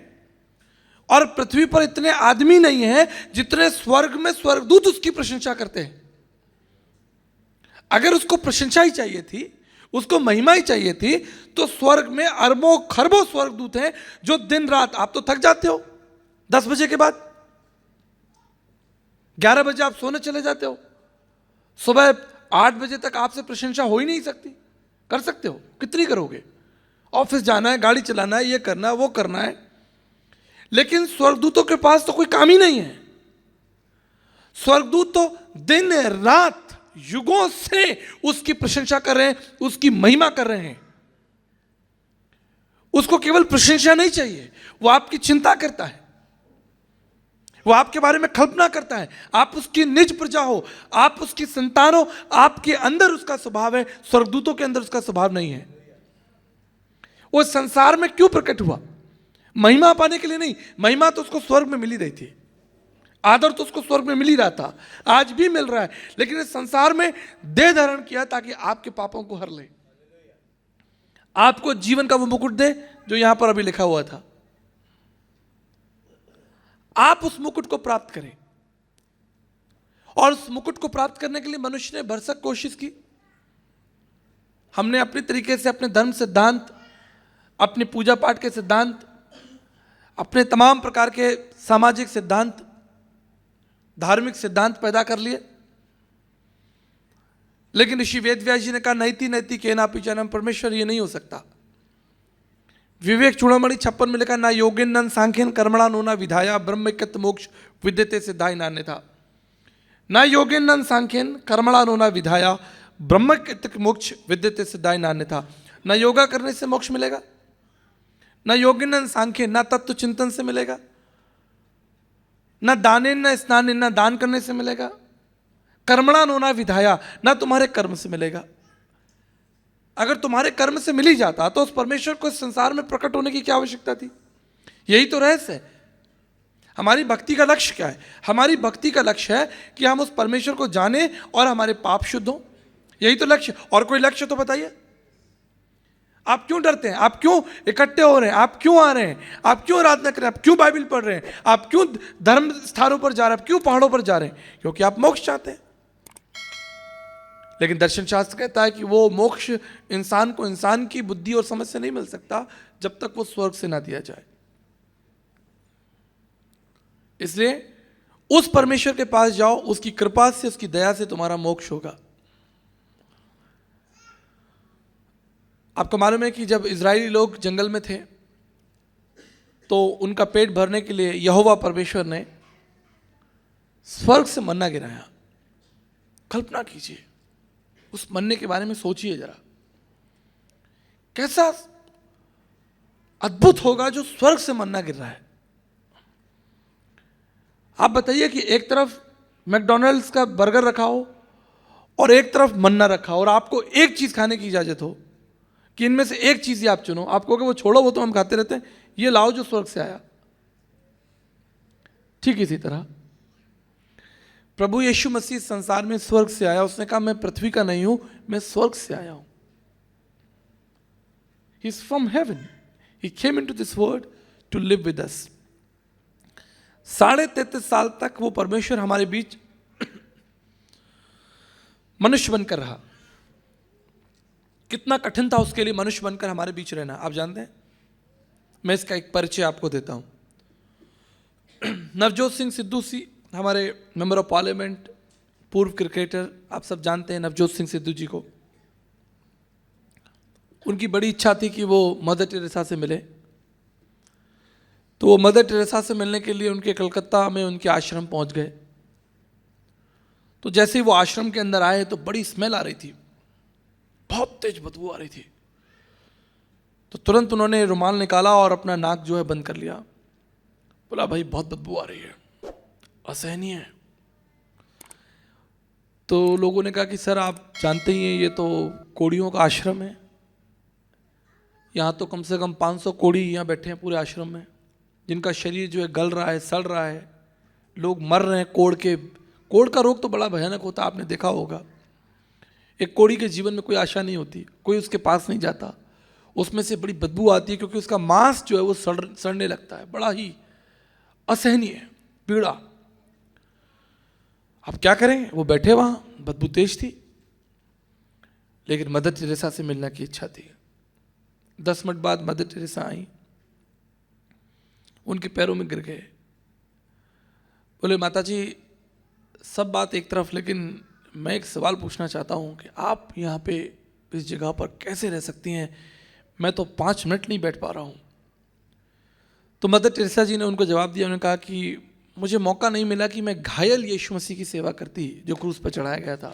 और पृथ्वी पर इतने आदमी नहीं है जितने स्वर्ग में स्वर्गदूत उसकी प्रशंसा करते हैं। अगर उसको प्रशंसा ही चाहिए थी, उसको महिमा ही चाहिए थी, तो स्वर्ग में अरबों खरबों स्वर्गदूत हैं जो दिन रात, आप तो थक जाते हो 10 बजे के बाद, 11 बजे आप सोने चले जाते हो, सुबह 8 बजे तक आपसे प्रशंसा हो ही नहीं सकती। कर सकते हो? कितनी करोगे? ऑफिस जाना है, गाड़ी चलाना है, ये करना है, वो करना है। लेकिन स्वर्गदूतों के पास तो कोई काम ही नहीं है। स्वर्गदूत तो दिन रात युगों से उसकी प्रशंसा कर रहे हैं, उसकी महिमा कर रहे हैं। उसको केवल प्रशंसा नहीं चाहिए, वो आपकी चिंता करता है, वो आपके बारे में कल्पना करता है। आप उसकी निज प्रजा हो, आप उसकी संतान हो, आपके अंदर उसका स्वभाव है, स्वर्गदूतों के अंदर उसका स्वभाव नहीं है। वो संसार में क्यों प्रकट हुआ? महिमा पाने के लिए नहीं। महिमा तो उसको स्वर्ग में मिल ही रही थी, आदर तो उसको स्वर्ग में मिल ही रहा था, आज भी मिल रहा है। लेकिन इस संसार में देह धारण किया ताकि आपके पापों को हर ले, आपको जीवन का वो मुकुट दे जो यहां पर अभी लिखा हुआ था। आप उस मुकुट को प्राप्त करें। और उस मुकुट को प्राप्त करने के लिए मनुष्य ने भरसक कोशिश की। हमने अपने तरीके से अपने धर्म सिद्धांत, अपने पूजा पाठ के सिद्धांत, अपने तमाम प्रकार के सामाजिक सिद्धांत, धार्मिक सिद्धांत पैदा कर लिए। लेकिन ऋषि वेदव्यास जी ने कहा नैति नैति के ना पीछा परमेश्वर, ये नहीं हो सकता। विवेक चूड़ामणि 56 में लिखा, ना योगिन सांख्यन कर्मणा नोना विधाया ब्रह्मैक्यत मोक्ष विद्यते सिद्धाय नान्य था। ना योगिन सांख्यन कर्मणा नोना विधाया ब्रह्मैक्यत मोक्ष विद्यते सिद्धाय नान्य था। ना योगा करने से मोक्ष मिलेगा, ना योगिन सांख्यन, ना तत्व चिंतन से मिलेगा, ना दानेन ना स्नानेन, ना दान करने से मिलेगा, कर्मणा नोना विधाया, ना तुम्हारे कर्म से मिलेगा। अगर तुम्हारे कर्म से मिल ही जाता तो उस परमेश्वर को इस संसार में प्रकट होने की क्या आवश्यकता थी? यही तो रहस्य है। हमारी भक्ति का लक्ष्य क्या है? हमारी भक्ति का लक्ष्य है कि हम उस परमेश्वर को जाने और हमारे पाप शुद्ध हो। यही तो लक्ष्य। और कोई लक्ष्य तो बताइए। आप क्यों डरते हैं? आप क्यों इकट्ठे हो रहे हैं? आप क्यों आ रहे हैं? आप क्यों आराधना कर रहे हैं? आप क्यों बाइबल पढ़ रहे हैं? आप क्यों धर्म स्थानों पर जा रहे हैं? आप क्यों पहाड़ों पर जा रहे हैं? क्योंकि आप मोक्ष चाहते हैं। लेकिन दर्शन शास्त्र कहता है कि वो मोक्ष इंसान को इंसान की बुद्धि और समझ से नहीं मिल सकता जब तक वो स्वर्ग से ना दिया जाए। इसलिए उस परमेश्वर के पास जाओ, उसकी कृपा से, उसकी दया से तुम्हारा मोक्ष होगा। आपको मालूम है कि जब इजरायली लोग जंगल में थे तो उनका पेट भरने के लिए यहोवा परमेश्वर ने स्वर्ग से मन्ना गिराया। कल्पना कीजिए, उस मन्ने के बारे में सोचिए जरा, कैसा अद्भुत होगा जो स्वर्ग से मन्ना गिर रहा है। आप बताइए कि एक तरफ मैकडॉनल्ड्स का बर्गर रखा हो और एक तरफ मन्ना रखा हो, और आपको एक चीज खाने की इजाजत हो कि इनमें से एक चीज ही आप चुनो। आप कहोगे वो छोड़ो, वो तो हम खाते रहते हैं, ये लाओ जो स्वर्ग से आया। ठीक इसी तरह प्रभु यीशु मसीह संसार में स्वर्ग से आया। उसने कहा मैं पृथ्वी का नहीं हूं, मैं स्वर्ग से आया हूं। He is from heaven. He came into this world to live with us. 33.5 साल तक वो परमेश्वर हमारे बीच मनुष्य बनकर रहा। कितना कठिन था उसके लिए मनुष्य बनकर हमारे बीच रहना, आप जानते हैं। मैं इसका एक परिचय आपको देता हूं। नवजोत सिंह सिद्धू सी हमारे मेंबर ऑफ पार्लियामेंट, पूर्व क्रिकेटर, आप सब जानते हैं नवजोत सिंह सिद्धू जी को। उनकी बड़ी इच्छा थी कि वो मदर टेरेसा से मिले, तो वो मदर टेरेसा से मिलने के लिए उनके कलकत्ता में उनके आश्रम पहुंच गए। तो जैसे ही वो आश्रम के अंदर आए तो बड़ी स्मेल आ रही थी, बहुत तेज बदबू आ रही थी। तो तुरंत उन्होंने रुमाल निकाला और अपना नाक जो है बंद कर लिया। बोला भाई बहुत बदबू आ रही है, असहनीय है। तो लोगों ने कहा कि सर आप जानते ही हैं ये तो कोड़ियों का आश्रम है, यहाँ तो कम से कम 500 कोड़ी यहाँ बैठे हैं पूरे आश्रम में, जिनका शरीर जो है गल रहा है, सड़ रहा है, लोग मर रहे हैं कोड़ के। कोड़ का रोग तो बड़ा भयानक होता है, आपने देखा होगा। एक कोड़ी के जीवन में कोई आशा नहीं होती, कोई उसके पास नहीं जाता, उसमें से बड़ी बदबू आती है क्योंकि उसका मांस जो है वो सड़ने लगता है, बड़ा ही असहनीय पीड़ा। अब क्या करें, वो बैठे वहां, बदबू तेज थी, लेकिन मदर टेरेसा से मिलने की इच्छा थी। 10 मिनट बाद मदर टेरेसा आई, उनके पैरों में गिर गए। बोले माता जी सब बात एक तरफ, लेकिन मैं एक सवाल पूछना चाहता हूं कि आप यहाँ पे इस जगह पर कैसे रह सकती हैं, मैं तो 5 मिनट नहीं बैठ पा रहा हूं। तो मदर टेरेसा जी ने उनको जवाब दिया, उन्होंने कहा कि मुझे मौका नहीं मिला कि मैं घायल यीशु मसीह की सेवा करती जो क्रूस पर चढ़ाया गया था।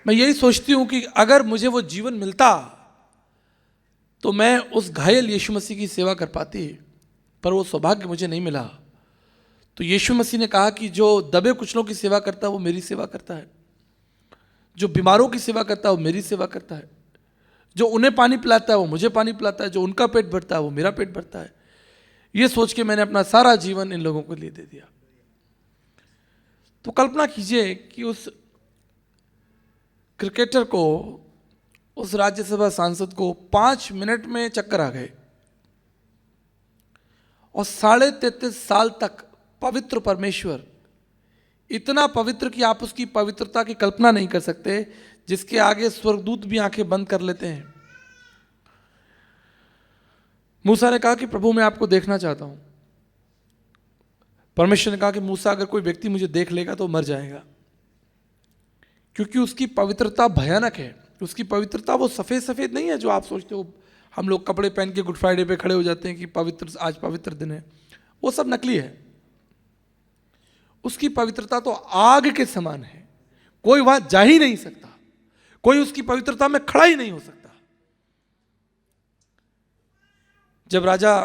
मैं यही सोचती हूं कि अगर मुझे वो जीवन मिलता तो मैं उस घायल यीशु मसीह की सेवा कर पाती, पर वो सौभाग्य मुझे नहीं मिला। तो यीशु मसीह ने कहा कि जो दबे कुचलों की सेवा करता है वो मेरी सेवा करता है, जो बीमारों की सेवा करता है वो मेरी सेवा करता है, जो उन्हें पानी पिलाता है वो मुझे पानी पिलाता है, जो उनका पेट भरता है वो मेरा पेट भरता है। ये सोच के मैंने अपना सारा जीवन इन लोगों के लिए दे दिया। तो कल्पना कीजिए कि उस क्रिकेटर को, उस राज्यसभा सांसद को 5 मिनट में चक्कर आ गए और 33.5 साल तक पवित्र परमेश्वर, इतना पवित्र कि आप उसकी पवित्रता की कल्पना नहीं कर सकते, जिसके आगे स्वर्गदूत भी आंखें बंद कर लेते हैं। मूसा ने कहा कि प्रभु मैं आपको देखना चाहता हूं। परमेश्वर ने कहा कि मूसा अगर कोई व्यक्ति मुझे देख लेगा तो मर जाएगा, क्योंकि उसकी पवित्रता भयानक है। उसकी पवित्रता वो सफेद सफेद नहीं है जो आप सोचते हो। हम लोग कपड़े पहन के गुड फ्राइडे पे खड़े हो जाते हैं कि पवित्र, आज पवित्र दिन है, वो सब नकली है। उसकी पवित्रता तो आग के समान है, कोई वहां जा ही नहीं सकता, कोई उसकी पवित्रता में खड़ा ही नहीं हो सकता। जब राजा,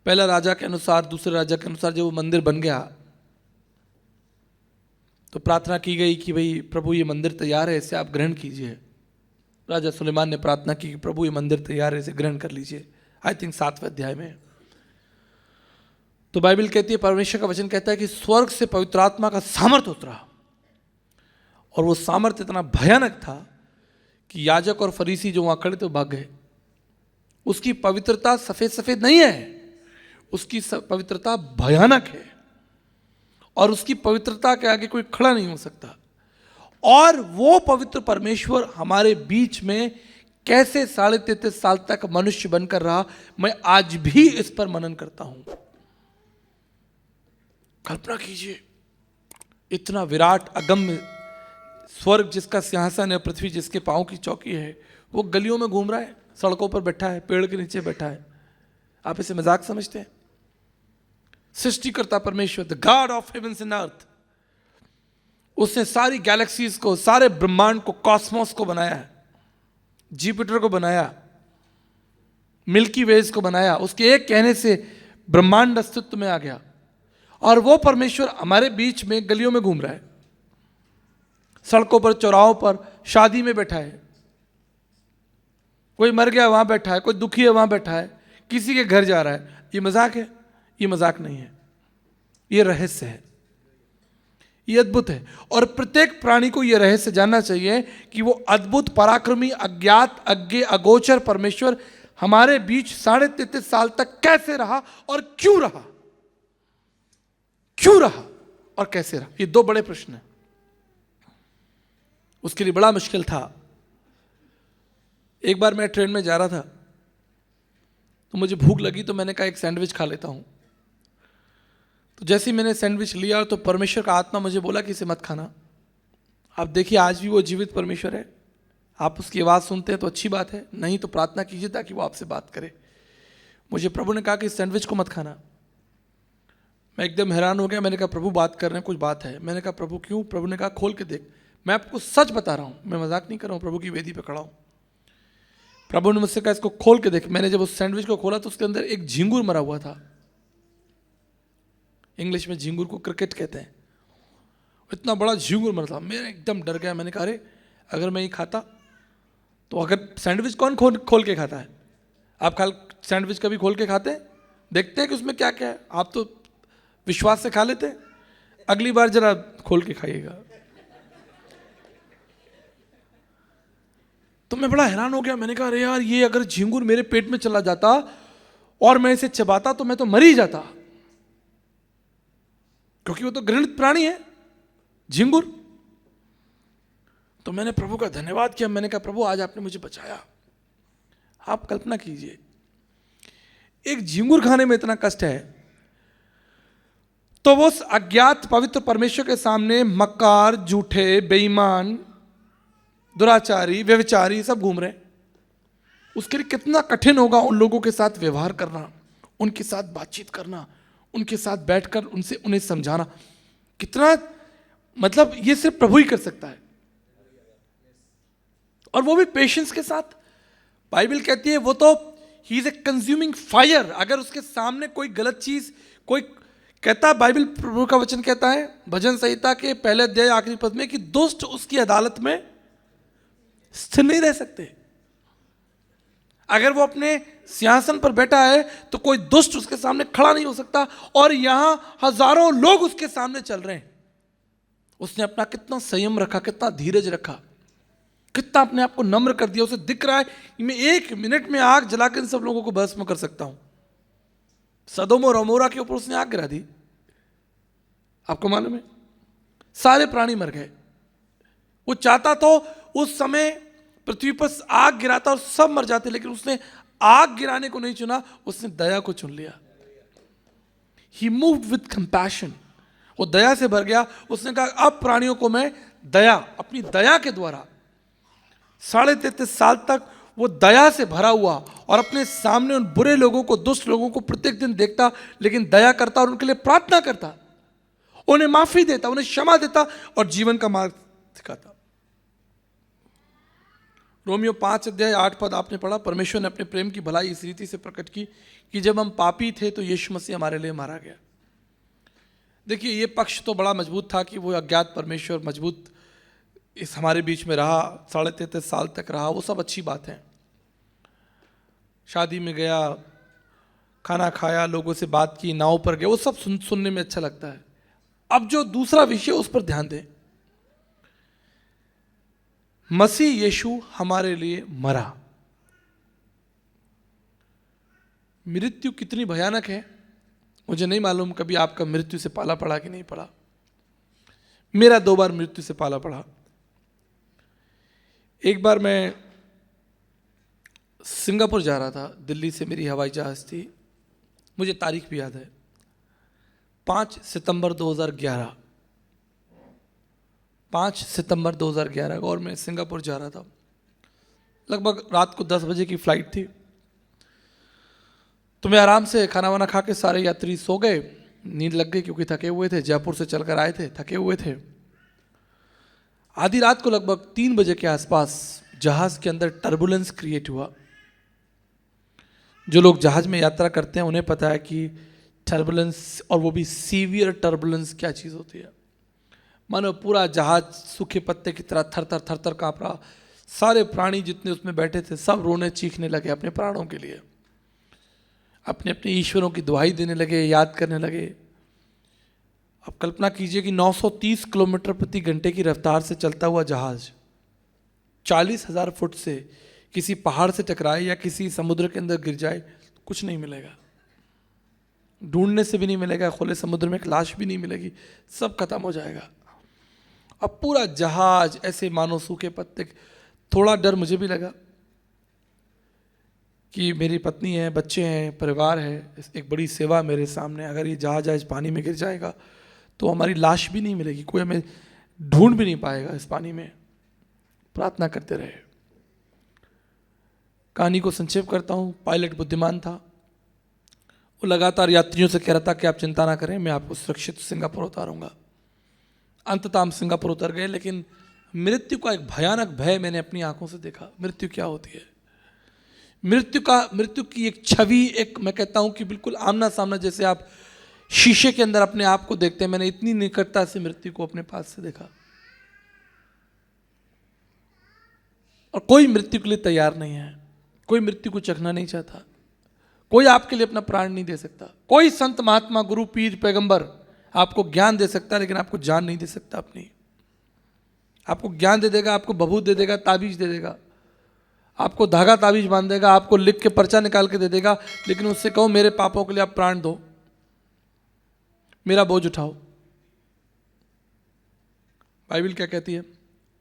पहला राजा के अनुसार, दूसरे राजा के अनुसार जब वो मंदिर बन गया तो प्रार्थना की गई कि भाई प्रभु ये मंदिर तैयार है, इसे आप ग्रहण कीजिए। राजा सुलेमान ने प्रार्थना की कि प्रभु ये मंदिर तैयार है, इसे ग्रहण कर लीजिए। आई थिंक 7वें अध्याय में। तो बाइबल कहती है, परमेश्वर का वचन कहता है कि स्वर्ग से पवित्र आत्मा का सामर्थ उतरा, और वो सामर्थ इतना भयानक था कि याजक और फरीसी जो वहां खड़े थे वो भाग गए। उसकी पवित्रता सफेद सफेद नहीं है, उसकी पवित्रता भयानक है, और उसकी पवित्रता के आगे कोई खड़ा नहीं हो सकता। और वो पवित्र परमेश्वर हमारे बीच में कैसे 33.5 साल तक मनुष्य बनकर रहा, मैं आज भी इस पर मनन करता हूं। कल्पना कीजिए, इतना विराट अगम्य स्वर्ग जिसका सिंहासन है, पृथ्वी जिसके पांव की चौकी है, वो गलियों में घूम रहा है। सड़कों पर बैठा है, पेड़ के नीचे बैठा है। आप इसे मजाक समझते हैं? सृष्टिकर्ता परमेश्वर, the God of heavens and earth, उसने सारी गैलेक्सीज को, सारे ब्रह्मांड को, कॉस्मोस को बनाया है, जुपिटर को बनाया, मिल्की वेज को बनाया। उसके एक कहने से ब्रह्मांड अस्तित्व में आ गया। और वो परमेश्वर हमारे बीच में गलियों में घूम रहा है, सड़कों पर, चौराहों पर, शादी में बैठा है। कोई मर गया वहां बैठा है, कोई दुखी है वहां बैठा है, किसी के घर जा रहा है। ये मजाक है? ये मजाक नहीं है, ये रहस्य है, ये अद्भुत है। और प्रत्येक प्राणी को यह रहस्य जानना चाहिए कि वो अद्भुत, पराक्रमी, अज्ञात, अज्ञे, अगोचर परमेश्वर हमारे बीच 33.5 साल तक कैसे रहा और क्यों रहा, क्यों रहा और कैसे रहा। ये 2 बड़े प्रश्न हैं। उसके लिए बड़ा मुश्किल था। एक बार मैं ट्रेन में जा रहा था, तो मुझे भूख लगी, तो मैंने कहा एक सैंडविच खा लेता हूं। तो जैसे ही मैंने सैंडविच लिया तो परमेश्वर का आत्मा मुझे बोला कि इसे मत खाना। आप देखिए, आज भी वो जीवित परमेश्वर है। आप उसकी आवाज़ सुनते हैं तो अच्छी बात है, नहीं तो प्रार्थना कीजिए ताकि वो आपसे बात करे। मुझे प्रभु ने कहा कि इस सैंडविच को मत खाना। मैं एकदम हैरान हो गया। मैंने कहा प्रभु बात कर रहे हैं, कुछ बात है। मैंने कहा प्रभु क्यों? प्रभु ने कहा खोल के देख। मैं आपको सच बता रहा हूँ, मैं मजाक नहीं कर रहा हूँ, प्रभु की वेदी पे खड़ा हूँ। प्रभु ने मुझसे कहा इसको खोल के देख। मैंने जब उस सैंडविच को खोला तो उसके अंदर एक झिंगुर मरा हुआ था। इंग्लिश में झिंगुर को क्रिकेट कहते हैं। इतना बड़ा झिंगुर मरा था। मैं एकदम डर गया। मैंने कहा अरे अगर मैं ये खाता तो, अगर सैंडविच कौन खोल के खाता है? आप सैंडविच कभी खोल के खाते हैं? देखते हैं कि उसमें क्या क्या है? आप तो विश्वास से खा लेते हैं। अगली बार जरा खोल के खाइएगा। तो मैं बड़ा हैरान हो गया। मैंने कहा अरे यार, ये अगर झिंगुर मेरे पेट में चला जाता और मैं इसे चबाता तो मैं तो मर ही जाता, क्योंकि वो तो घृणित प्राणी है झिंगुर। तो मैंने प्रभु का धन्यवाद किया। मैंने कहा प्रभु आज आपने मुझे बचाया। आप कल्पना कीजिए, एक झिंगुर खाने में इतना कष्ट है, तो वो उस अज्ञात पवित्र परमेश्वर के सामने मक्कार, झूठे, बेईमान, दुराचारी, व्यभिचारी सब घूम रहे हैं। उसके लिए कितना कठिन होगा उन लोगों के साथ व्यवहार करना, उनके साथ बातचीत करना, उनके साथ बैठकर उन्हें समझाना। कितना, मतलब ये सिर्फ प्रभु ही कर सकता है, और वो भी पेशेंस के साथ। बाइबल कहती है वो तो he is a consuming fire. अगर उसके सामने कोई गलत चीज, कोई कहता है, बाइबल प्रभु का वचन कहता है भजन संहिता के पहले अध्याय आखिरी पद में कि दुष्ट उसकी अदालत में स्थिर नहीं रह सकते। अगर वो अपने सिंहासन पर बैठा है तो कोई दुष्ट उसके सामने खड़ा नहीं हो सकता। और यहां हजारों लोग उसके सामने चल रहे हैं। उसने अपना कितना संयम रखा, कितना धीरज रखा, कितना अपने आप को नम्र कर दिया। उसे दिख रहा है कि मैं 1 मिनट में आग जलाकर इन सब लोगों को भस्म कर सकता हूं। सदोम और अमोरा के ऊपर उसने आग गिरा दी। आपको मालूम है, सारे प्राणी मर गए। वो चाहता तो उस समय पृथ्वी पर आग गिराता और सब मर जाते, लेकिन उसने आग गिराने को नहीं चुना, उसने दया को चुन लिया। He moved with compassion। वो दया से भर गया। उसने कहा अब प्राणियों को मैं दया, अपनी दया के द्वारा 33.5 साल तक वो दया से भरा हुआ, और अपने सामने उन बुरे लोगों को, दुष्ट लोगों को प्रत्येक दिन देखता, लेकिन दया करता और उनके लिए प्रार्थना करता, उन्हें माफी देता, उन्हें क्षमा देता और जीवन का मार्ग दिखाता। रोमियो 5 अध्याय 8 पद आपने पढ़ा। परमेश्वर ने अपने प्रेम की भलाई इस रीति से प्रकट की कि जब हम पापी थे तो यीशु मसीह हमारे लिए मारा गया। देखिए, ये पक्ष तो बड़ा मजबूत था कि वो अज्ञात परमेश्वर मजबूत इस हमारे बीच में रहा, 33.5 साल तक रहा। वो सब अच्छी बात है। शादी में गया, खाना खाया, लोगों से बात की, नाव पर गया, वो सब सुनने में अच्छा लगता है। अब जो दूसरा विषय उस पर ध्यान दें। मसीह यीशु हमारे लिए मरा। मृत्यु कितनी भयानक है मुझे नहीं मालूम, कभी आपका मृत्यु से पाला पड़ा कि नहीं पड़ा। मेरा 2 बार मृत्यु से पाला पड़ा। एक बार मैं सिंगापुर जा रहा था, दिल्ली से मेरी हवाई जहाज थी, मुझे तारीख भी याद है, 5 सितंबर 2011, 5 सितंबर 2011 को, और मैं सिंगापुर जा रहा था। लगभग रात को 10 बजे की फ्लाइट थी। तो मैं आराम से खाना वाना खा के सारे यात्री सो गए, नींद लग गई क्योंकि थके हुए थे, जयपुर से चलकर आए थे, थके हुए थे। आधी रात को लगभग 3 बजे के आसपास जहाज के अंदर टर्बुलेंस क्रिएट हुआ। जो लोग जहाज में यात्रा करते हैं उन्हें पता है कि टर्बुलेंस, और वो भी सीवियर टर्बुलेंस, क्या चीज़ होती है। मानो पूरा जहाज सूखे पत्ते की तरह थर थर थर थर काँप रहा। सारे प्राणी जितने उसमें बैठे थे सब रोने चीखने लगे अपने प्राणों के लिए, अपने अपने ईश्वरों की दुहाई देने लगे, याद करने लगे। अब कल्पना कीजिए कि 930 किलोमीटर प्रति घंटे की रफ्तार से चलता हुआ जहाज 40,000 फुट से किसी पहाड़ से टकराए या किसी समुद्र के अंदर गिर जाए, कुछ नहीं मिलेगा, ढूंढने से भी नहीं मिलेगा, खुले समुद्र में एक लाश भी नहीं मिलेगी, सब खत्म हो जाएगा। अब पूरा जहाज ऐसे मानो सूखे पत्ते। थोड़ा डर मुझे भी लगा कि मेरी पत्नी है, बच्चे हैं, परिवार है, एक बड़ी सेवा मेरे सामने। अगर ये जहाज आज पानी में गिर जाएगा तो हमारी लाश भी नहीं मिलेगी, कोई हमें ढूंढ भी नहीं पाएगा इस पानी में। प्रार्थना करते रहे। कहानी को संक्षेप करता हूँ। पायलट बुद्धिमान था, वो लगातार यात्रियों से कह रहा था कि आप चिंता ना करें, मैं आपको सुरक्षित सिंगापुर उतारूंगा। अंततः हम सिंगापुर उतर गए, लेकिन मृत्यु का एक भयानक भय मैंने अपनी आंखों से देखा। मृत्यु क्या होती है? मृत्यु की एक छवि, एक मैं कहता हूं कि बिल्कुल आमना सामना, जैसे आप शीशे के अंदर अपने आप को देखते हैं। मैंने इतनी निकटता से मृत्यु को अपने पास से देखा, और कोई मृत्यु के लिए तैयार नहीं है, कोई मृत्यु को चखना नहीं चाहता, कोई आपके लिए अपना प्राण नहीं दे सकता। कोई संत महात्मा गुरु पीर पैगंबर आपको ज्ञान दे सकता है, लेकिन आपको जान नहीं दे सकता अपनी। आपको ज्ञान दे देगा, आपको बबूत दे देगा, ताबीज दे देगा, आपको धागा ताबीज बांध देगा, आपको लिख के पर्चा निकाल के दे देगा, लेकिन उससे कहो मेरे पापों के लिए आप प्राण दो, मेरा बोझ उठाओ। बाइबल क्या कहती है?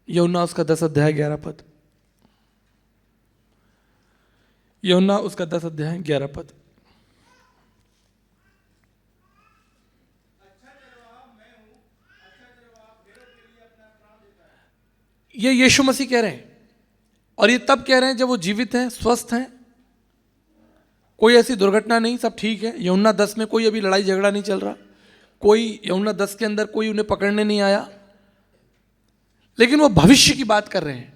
यूहन्ना उसका 10 अध्याय 11 पद। यूहन्ना उसका 10 अध्याय 11 पद। ये यीशु मसीह कह रहे हैं, और ये तब कह रहे हैं जब वो जीवित हैं, स्वस्थ हैं, कोई ऐसी दुर्घटना नहीं, सब ठीक है। यूहन्ना 10 में कोई अभी लड़ाई झगड़ा नहीं चल रहा, कोई यूहन्ना 10 के अंदर कोई उन्हें पकड़ने नहीं आया, लेकिन वो भविष्य की बात कर रहे हैं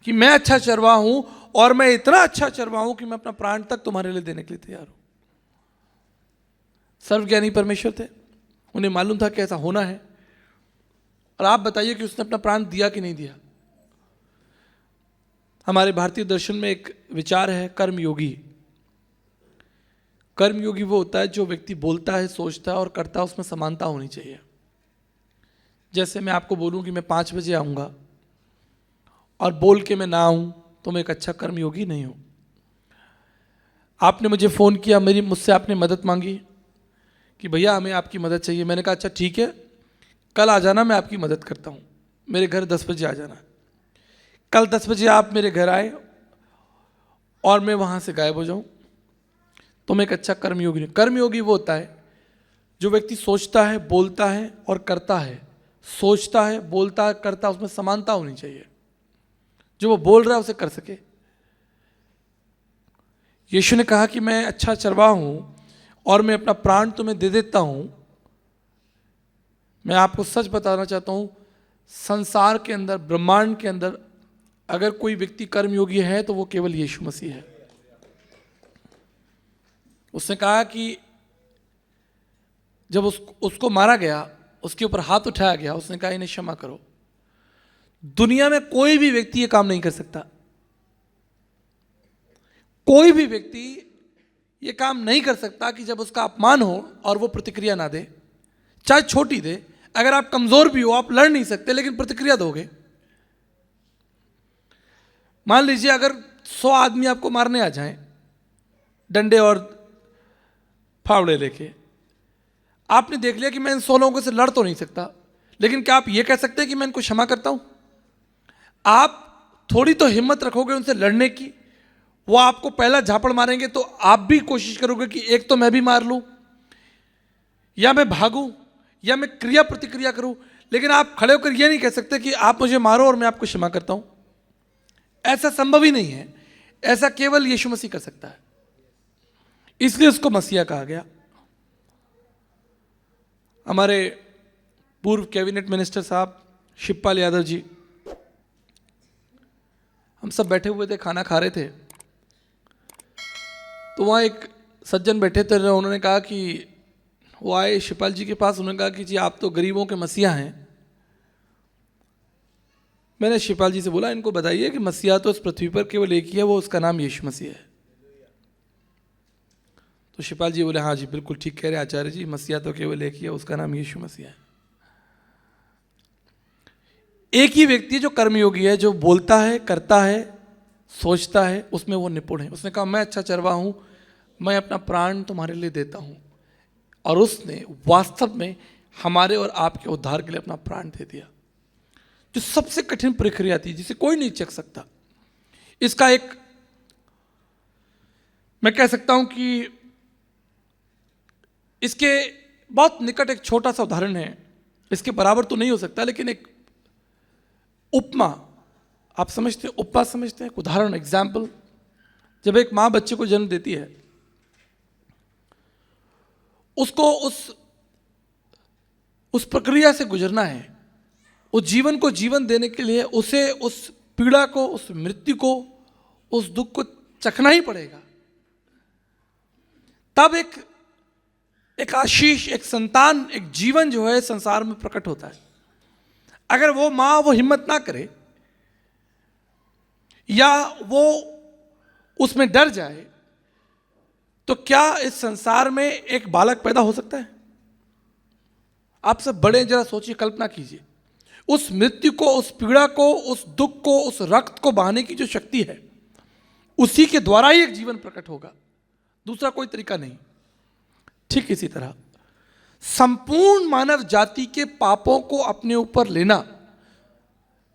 कि मैं अच्छा चरवाहा हूं, और मैं इतना अच्छा चरवाहा हूं कि मैं अपना प्राण तक तुम्हारे लिए देने के लिए तैयार हूं। सर्वज्ञानी परमेश्वर थे, उन्हें मालूम था कि ऐसा होना है। और आप बताइए कि उसने अपना प्राण दिया कि नहीं दिया? हमारे भारतीय दर्शन में एक विचार है कर्मयोगी। कर्मयोगी वो होता है जो व्यक्ति बोलता है, सोचता है और करता है, उसमें समानता होनी चाहिए। जैसे मैं आपको बोलूं कि मैं 5 बजे आऊंगा और बोल के मैं ना आऊं, तो मैं एक अच्छा कर्मयोगी नहीं हूं। आपने मुझे फ़ोन किया, मुझसे आपने मदद मांगी कि भैया हमें आपकी मदद चाहिए। मैंने कहा अच्छा ठीक है, कल आ जाना, मैं आपकी मदद करता हूँ, मेरे घर 10 बजे आ जाना। कल 10 बजे आप मेरे घर आए और मैं वहाँ से गायब हो जाऊँ, तो मैं एक अच्छा कर्मयोगी नहीं। कर्मयोगी वो होता है जो व्यक्ति सोचता है, बोलता है और करता है। सोचता है, बोलता है, करता है, उसमें समानता होनी चाहिए। जो वो बोल रहा है उसे कर सके। यीशु ने कहा कि मैं अच्छा चरवाहा हूँ और मैं अपना प्राण तुम्हें दे देता हूँ। मैं आपको सच बताना चाहता हूँ, संसार के अंदर, ब्रह्मांड के अंदर अगर कोई व्यक्ति कर्मयोगी है तो वो केवल यीशु मसीह है। उसने कहा कि जब उसको मारा गया, उसके ऊपर हाथ उठाया गया, उसने कहा इन्हें क्षमा करो। दुनिया में कोई भी व्यक्ति ये काम नहीं कर सकता। कोई भी व्यक्ति ये काम नहीं कर सकता कि जब उसका अपमान हो और वो प्रतिक्रिया ना दे, चाहे छोटी दे। अगर आप कमजोर भी हो, आप लड़ नहीं सकते, लेकिन प्रतिक्रिया दोगे। मान लीजिए अगर 100 आदमी आपको मारने आ जाएं डंडे और फावड़े लेके, आपने देख लिया कि मैं इन 100 लोगों से लड़ तो नहीं सकता, लेकिन क्या आप ये कह सकते हैं कि मैं इनको क्षमा करता हूं? आप थोड़ी तो हिम्मत रखोगे उनसे लड़ने की। वो आपको पहला झापड़ मारेंगे तो आप भी कोशिश करोगे कि एक तो मैं भी मार लूं, या मैं भागूं, या मैं क्रिया प्रतिक्रिया करूं। लेकिन आप खड़े होकर यह नहीं कह सकते कि आप मुझे मारो और मैं आपको क्षमा करता हूं। ऐसा संभव ही नहीं है, ऐसा केवल यीशु मसीह कर सकता है, इसलिए उसको मसीहा कहा गया। हमारे पूर्व कैबिनेट मिनिस्टर साहब शिवपाल यादव जी, हम सब बैठे हुए थे, खाना खा रहे थे, तो वहाँ एक सज्जन बैठे थे, उन्होंने कहा कि वो आए शिवपाल जी के पास, उन्होंने कहा कि जी आप तो गरीबों के मसीहा हैं। मैंने शिवपाल जी से बोला, इनको बताइए कि मसीहा तो इस पृथ्वी पर केवल एक ही है, वो उसका नाम यीशु मसीह है। तो शिवपाल जी बोले, हाँ जी बिल्कुल ठीक कह रहे हैं आचार्य जी, मसीहा तो केवल एक ही है, उसका नाम यीशु मसीह है। एक ही व्यक्ति जो कर्मयोगी है, जो बोलता है, करता है, सोचता है, उसमें वो निपुण है। उसने कहा मैं अच्छा चरवाहा हूं, मैं अपना प्राण तुम्हारे लिए देता हूं, और उसने वास्तव में हमारे और आपके उद्धार के लिए अपना प्राण दे दिया, जो सबसे कठिन प्रक्रिया थी, जिसे कोई नहीं चख सकता। इसका एक मैं कह सकता हूं कि इसके बहुत निकट एक छोटा सा उदाहरण है, इसके बराबर तो नहीं हो सकता, लेकिन एक उपमा आप समझते हैं, उपमा समझते हैं, उदाहरण, एग्जाम्पल। जब एक मां बच्चे को जन्म देती है, उसको उस प्रक्रिया से गुजरना है, उस जीवन को जीवन देने के लिए उसे उस पीड़ा को, उस मृत्यु को, उस दुख को चखना ही पड़ेगा। तब एक आशीष, एक संतान, एक जीवन जो है संसार में प्रकट होता है। अगर वो मां वो हिम्मत ना करे या वो उसमें डर जाए, तो क्या इस संसार में एक बालक पैदा हो सकता है? आप सब बड़े जरा सोचिए, कल्पना कीजिए, उस मृत्यु को, उस पीड़ा को, उस दुख को, उस रक्त को बहाने की जो शक्ति है, उसी के द्वारा ही एक जीवन प्रकट होगा, दूसरा कोई तरीका नहीं। ठीक इसी तरह संपूर्ण मानव जाति के पापों को अपने ऊपर लेना,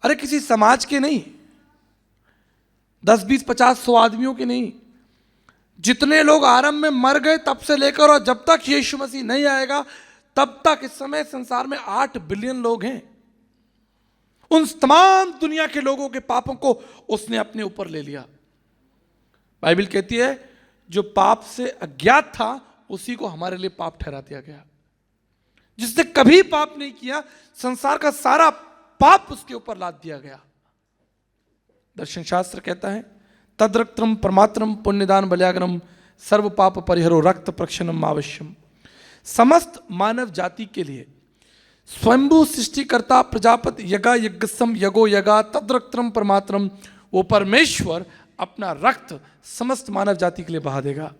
अरे किसी समाज के नहीं, 10, 20, 50, 100 आदमियों के नहीं, जितने लोग आरंभ में मर गए तब से लेकर और जब तक यीशु मसीह नहीं आएगा तब तक इस समय संसार में 8 बिलियन लोग हैं। उन तमाम दुनिया के लोगों के पापों को उसने अपने ऊपर ले लिया। बाइबल कहती है जो पाप से अज्ञात था उसी को हमारे लिए पाप ठहरा दिया गया। जिसने कभी पाप नहीं किया, संसार का सारा पाप उसके ऊपर लाद दिया गया। दर्शन शास्त्र कहता है तद्रक्तम परमात्रम पुण्यदान बल्यागरम सर्व पाप परिहरो रक्त प्रक्षणम आवश्यम। समस्त मानव जाति के लिए स्वयंभू सृष्टिकर्ता प्रजापति यगा यज्ञसम यगो यगा तद्रक्तम परमात्रम, वो परमेश्वर अपना रक्त समस्त मानव जाति के लिए बहा देगा।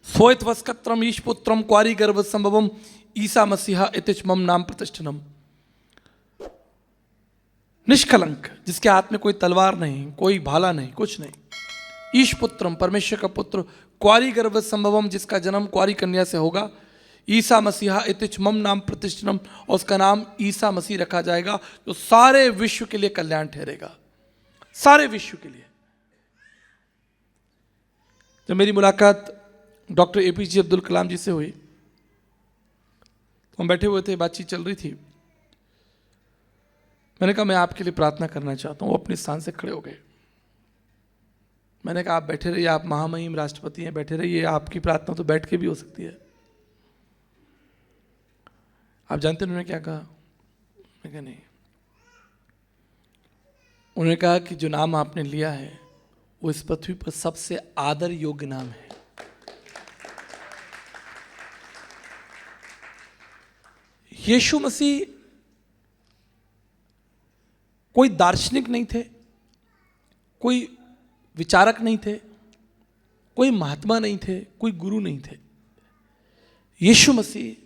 स्वयत वस्कत्रम ईशपुत्रम क्वारी गर्भ संभवम ईसा मसीहा इतिच मम नाम प्रतिष्ठनम। निष्कलंक, जिसके हाथ में कोई तलवार नहीं, कोई भाला नहीं, कुछ नहीं, ईशपुत्रम परमेश्वर का पुत्र, क्वारी गर्भ संभवम, जिसका जन्म क्वारी कन्या से होगा, ईसा मसीहा इतिच मम नाम प्रतिष्ठनम, और उसका नाम ईसा मसीह रखा जाएगा, जो सारे विश्व के लिए कल्याण ठहरेगा, सारे विश्व के लिए। जब मेरी मुलाकात डॉक्टर एपीजे अब्दुल कलाम जी से हुई, हम बैठे हुए थे, बातचीत चल रही थी, मैंने कहा मैं आपके लिए प्रार्थना करना चाहता हूं। वो अपने स्थान से खड़े हो गए। मैंने कहा आप बैठे रहिए, आप महामहिम राष्ट्रपति हैं, बैठे रहिए, आपकी प्रार्थना तो बैठ के भी हो सकती है। आप जानते हैं उन्होंने क्या कहा? मैं कहा नहीं। उन्होंने कहा कि जो नाम आपने लिया है वो इस पृथ्वी पर सबसे आदर योग्य नाम है। यीशु मसीह कोई दार्शनिक नहीं थे, कोई विचारक नहीं थे, कोई महात्मा नहीं थे, कोई गुरु नहीं थे। यीशु मसीह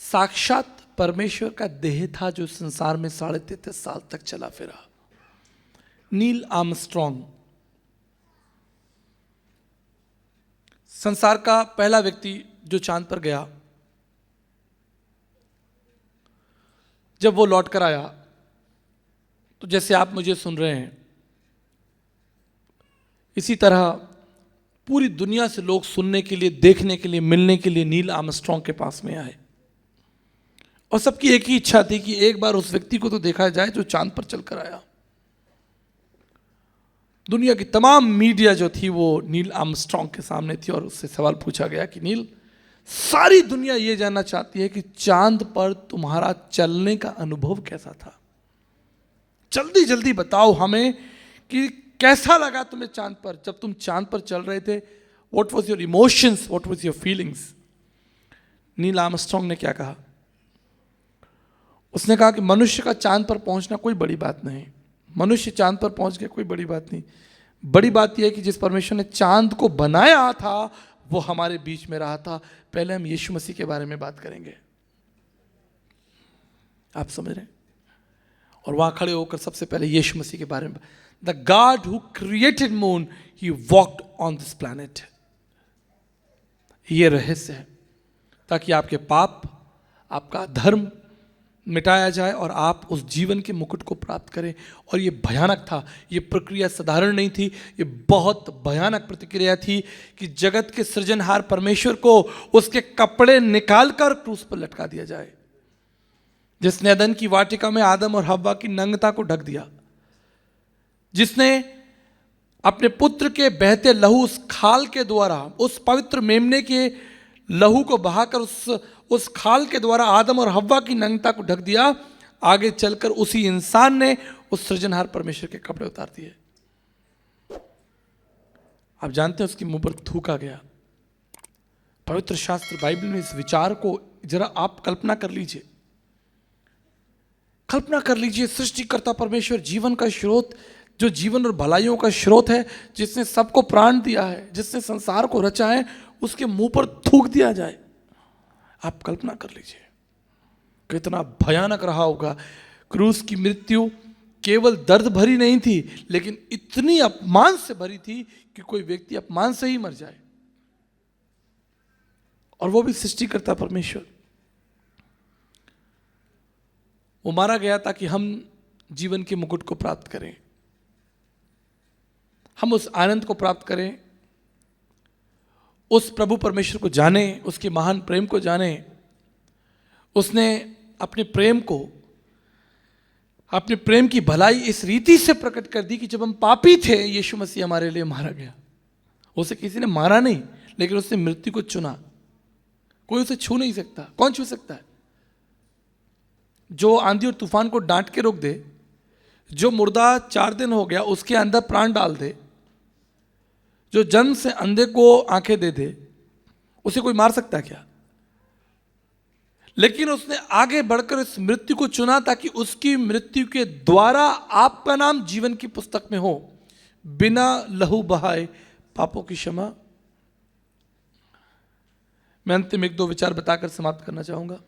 साक्षात परमेश्वर का देह था, जो संसार में 33.5 साल तक चला फिरा। नील आर्मस्ट्रॉन्ग संसार का पहला व्यक्ति जो चांद पर गया, जब वो लौट कर आया तो जैसे आप मुझे सुन रहे हैं, इसी तरह पूरी दुनिया से लोग सुनने के लिए, देखने के लिए, मिलने के लिए नील आर्मस्ट्रॉन्ग के पास में आए। और सबकी एक ही इच्छा थी कि एक बार उस व्यक्ति को तो देखा जाए जो चांद पर चलकर आया। दुनिया की तमाम मीडिया जो थी वो नील आर्मस्ट्रॉन्ग के सामने थी और उससे सवाल पूछा गया कि नील, सारी दुनिया ये जानना चाहती है कि चांद पर तुम्हारा चलने का अनुभव कैसा था। जल्दी जल्दी बताओ हमें कि कैसा लगा तुम्हें चांद पर, जब तुम चांद पर चल रहे थे। What was your emotions, what was your feelings. Neil Armstrong ने क्या कहा? उसने कहा कि मनुष्य का चांद पर पहुंचना कोई बड़ी बात नहीं, मनुष्य चांद पर पहुंच गया कोई बड़ी बात नहीं। बड़ी बात यह है कि जिस परमेश्वर ने चांद को बनाया था वो हमारे बीच में रहा था। पहले हम यीशु मसीह के बारे में बात करेंगे। आप समझ रहे हैं? और वहां खड़े होकर सबसे पहले यीशु मसीह के बारे में, the God who created moon, he walked on this planet. ये रहस्य है ताकि आपके पाप, आपका धर्म मिटाया जाए और आप उस जीवन के मुकुट को प्राप्त करें। और ये भयानक था, ये प्रक्रिया साधारण नहीं थी, ये बहुत भयानक प्रतिक्रिया थी कि जगत के सृजनहार परमेश्वर को उसके कपड़े निकालकर क्रूस पर लटका दिया जाए, जिसने अदन की वाटिका में आदम और हव्वा की नंगता को ढक दिया, जिसने अपने पुत्र के बहते लहू उस खाल के द्वारा, उस पवित्र मेमने के लहू को बहाकर उस खाल के द्वारा आदम और हव्वा की नंगता को ढक दिया। आगे चलकर उसी इंसान ने उस सृजनहार परमेश्वर के कपड़े उतार दिए। आप जानते हैं उसके मुंह पर थूका गया। पवित्र शास्त्र बाइबल में इस विचार को जरा आप कल्पना कर लीजिए। कल्पना कर लीजिए, सृष्टिकर्ता परमेश्वर, जीवन का स्रोत, जो जीवन और भलाइयों का स्रोत है, जिसने सबको प्राण दिया है, जिसने संसार को रचा है, उसके मुंह पर थूक दिया जाए। आप कल्पना कर लीजिए कितना भयानक रहा होगा। क्रूस की मृत्यु केवल दर्द भरी नहीं थी, लेकिन इतनी अपमान से भरी थी कि कोई व्यक्ति अपमान से ही मर जाए, और वो भी सृष्टिकर्ता परमेश्वर। वो मारा गया ताकि हम जीवन के मुकुट को प्राप्त करें, हम उस आनंद को प्राप्त करें, उस प्रभु परमेश्वर को जाने, उसके महान प्रेम को जाने। उसने अपने प्रेम को, अपने प्रेम की भलाई इस रीति से प्रकट कर दी कि जब हम पापी थे, यीशु मसीह हमारे लिए मारा गया। उसे किसी ने मारा नहीं, लेकिन उसने मृत्यु को चुना। कोई उसे छू नहीं सकता। कौन छू सकता है? जो आंधी और तूफान को डांट के रोक दे, जो मुर्दा 4 दिन हो गया उसके अंदर प्राण डाल दे, जो जन्म से अंधे को आंखें दे दे, उसे कोई मार सकता है क्या? लेकिन उसने आगे बढ़कर इस मृत्यु को चुना ताकि उसकी मृत्यु के द्वारा आपका नाम जीवन की पुस्तक में हो, बिना लहू बहाए पापों की क्षमा। मैं अंतिम 1-2 विचार बताकर समाप्त करना चाहूंगा।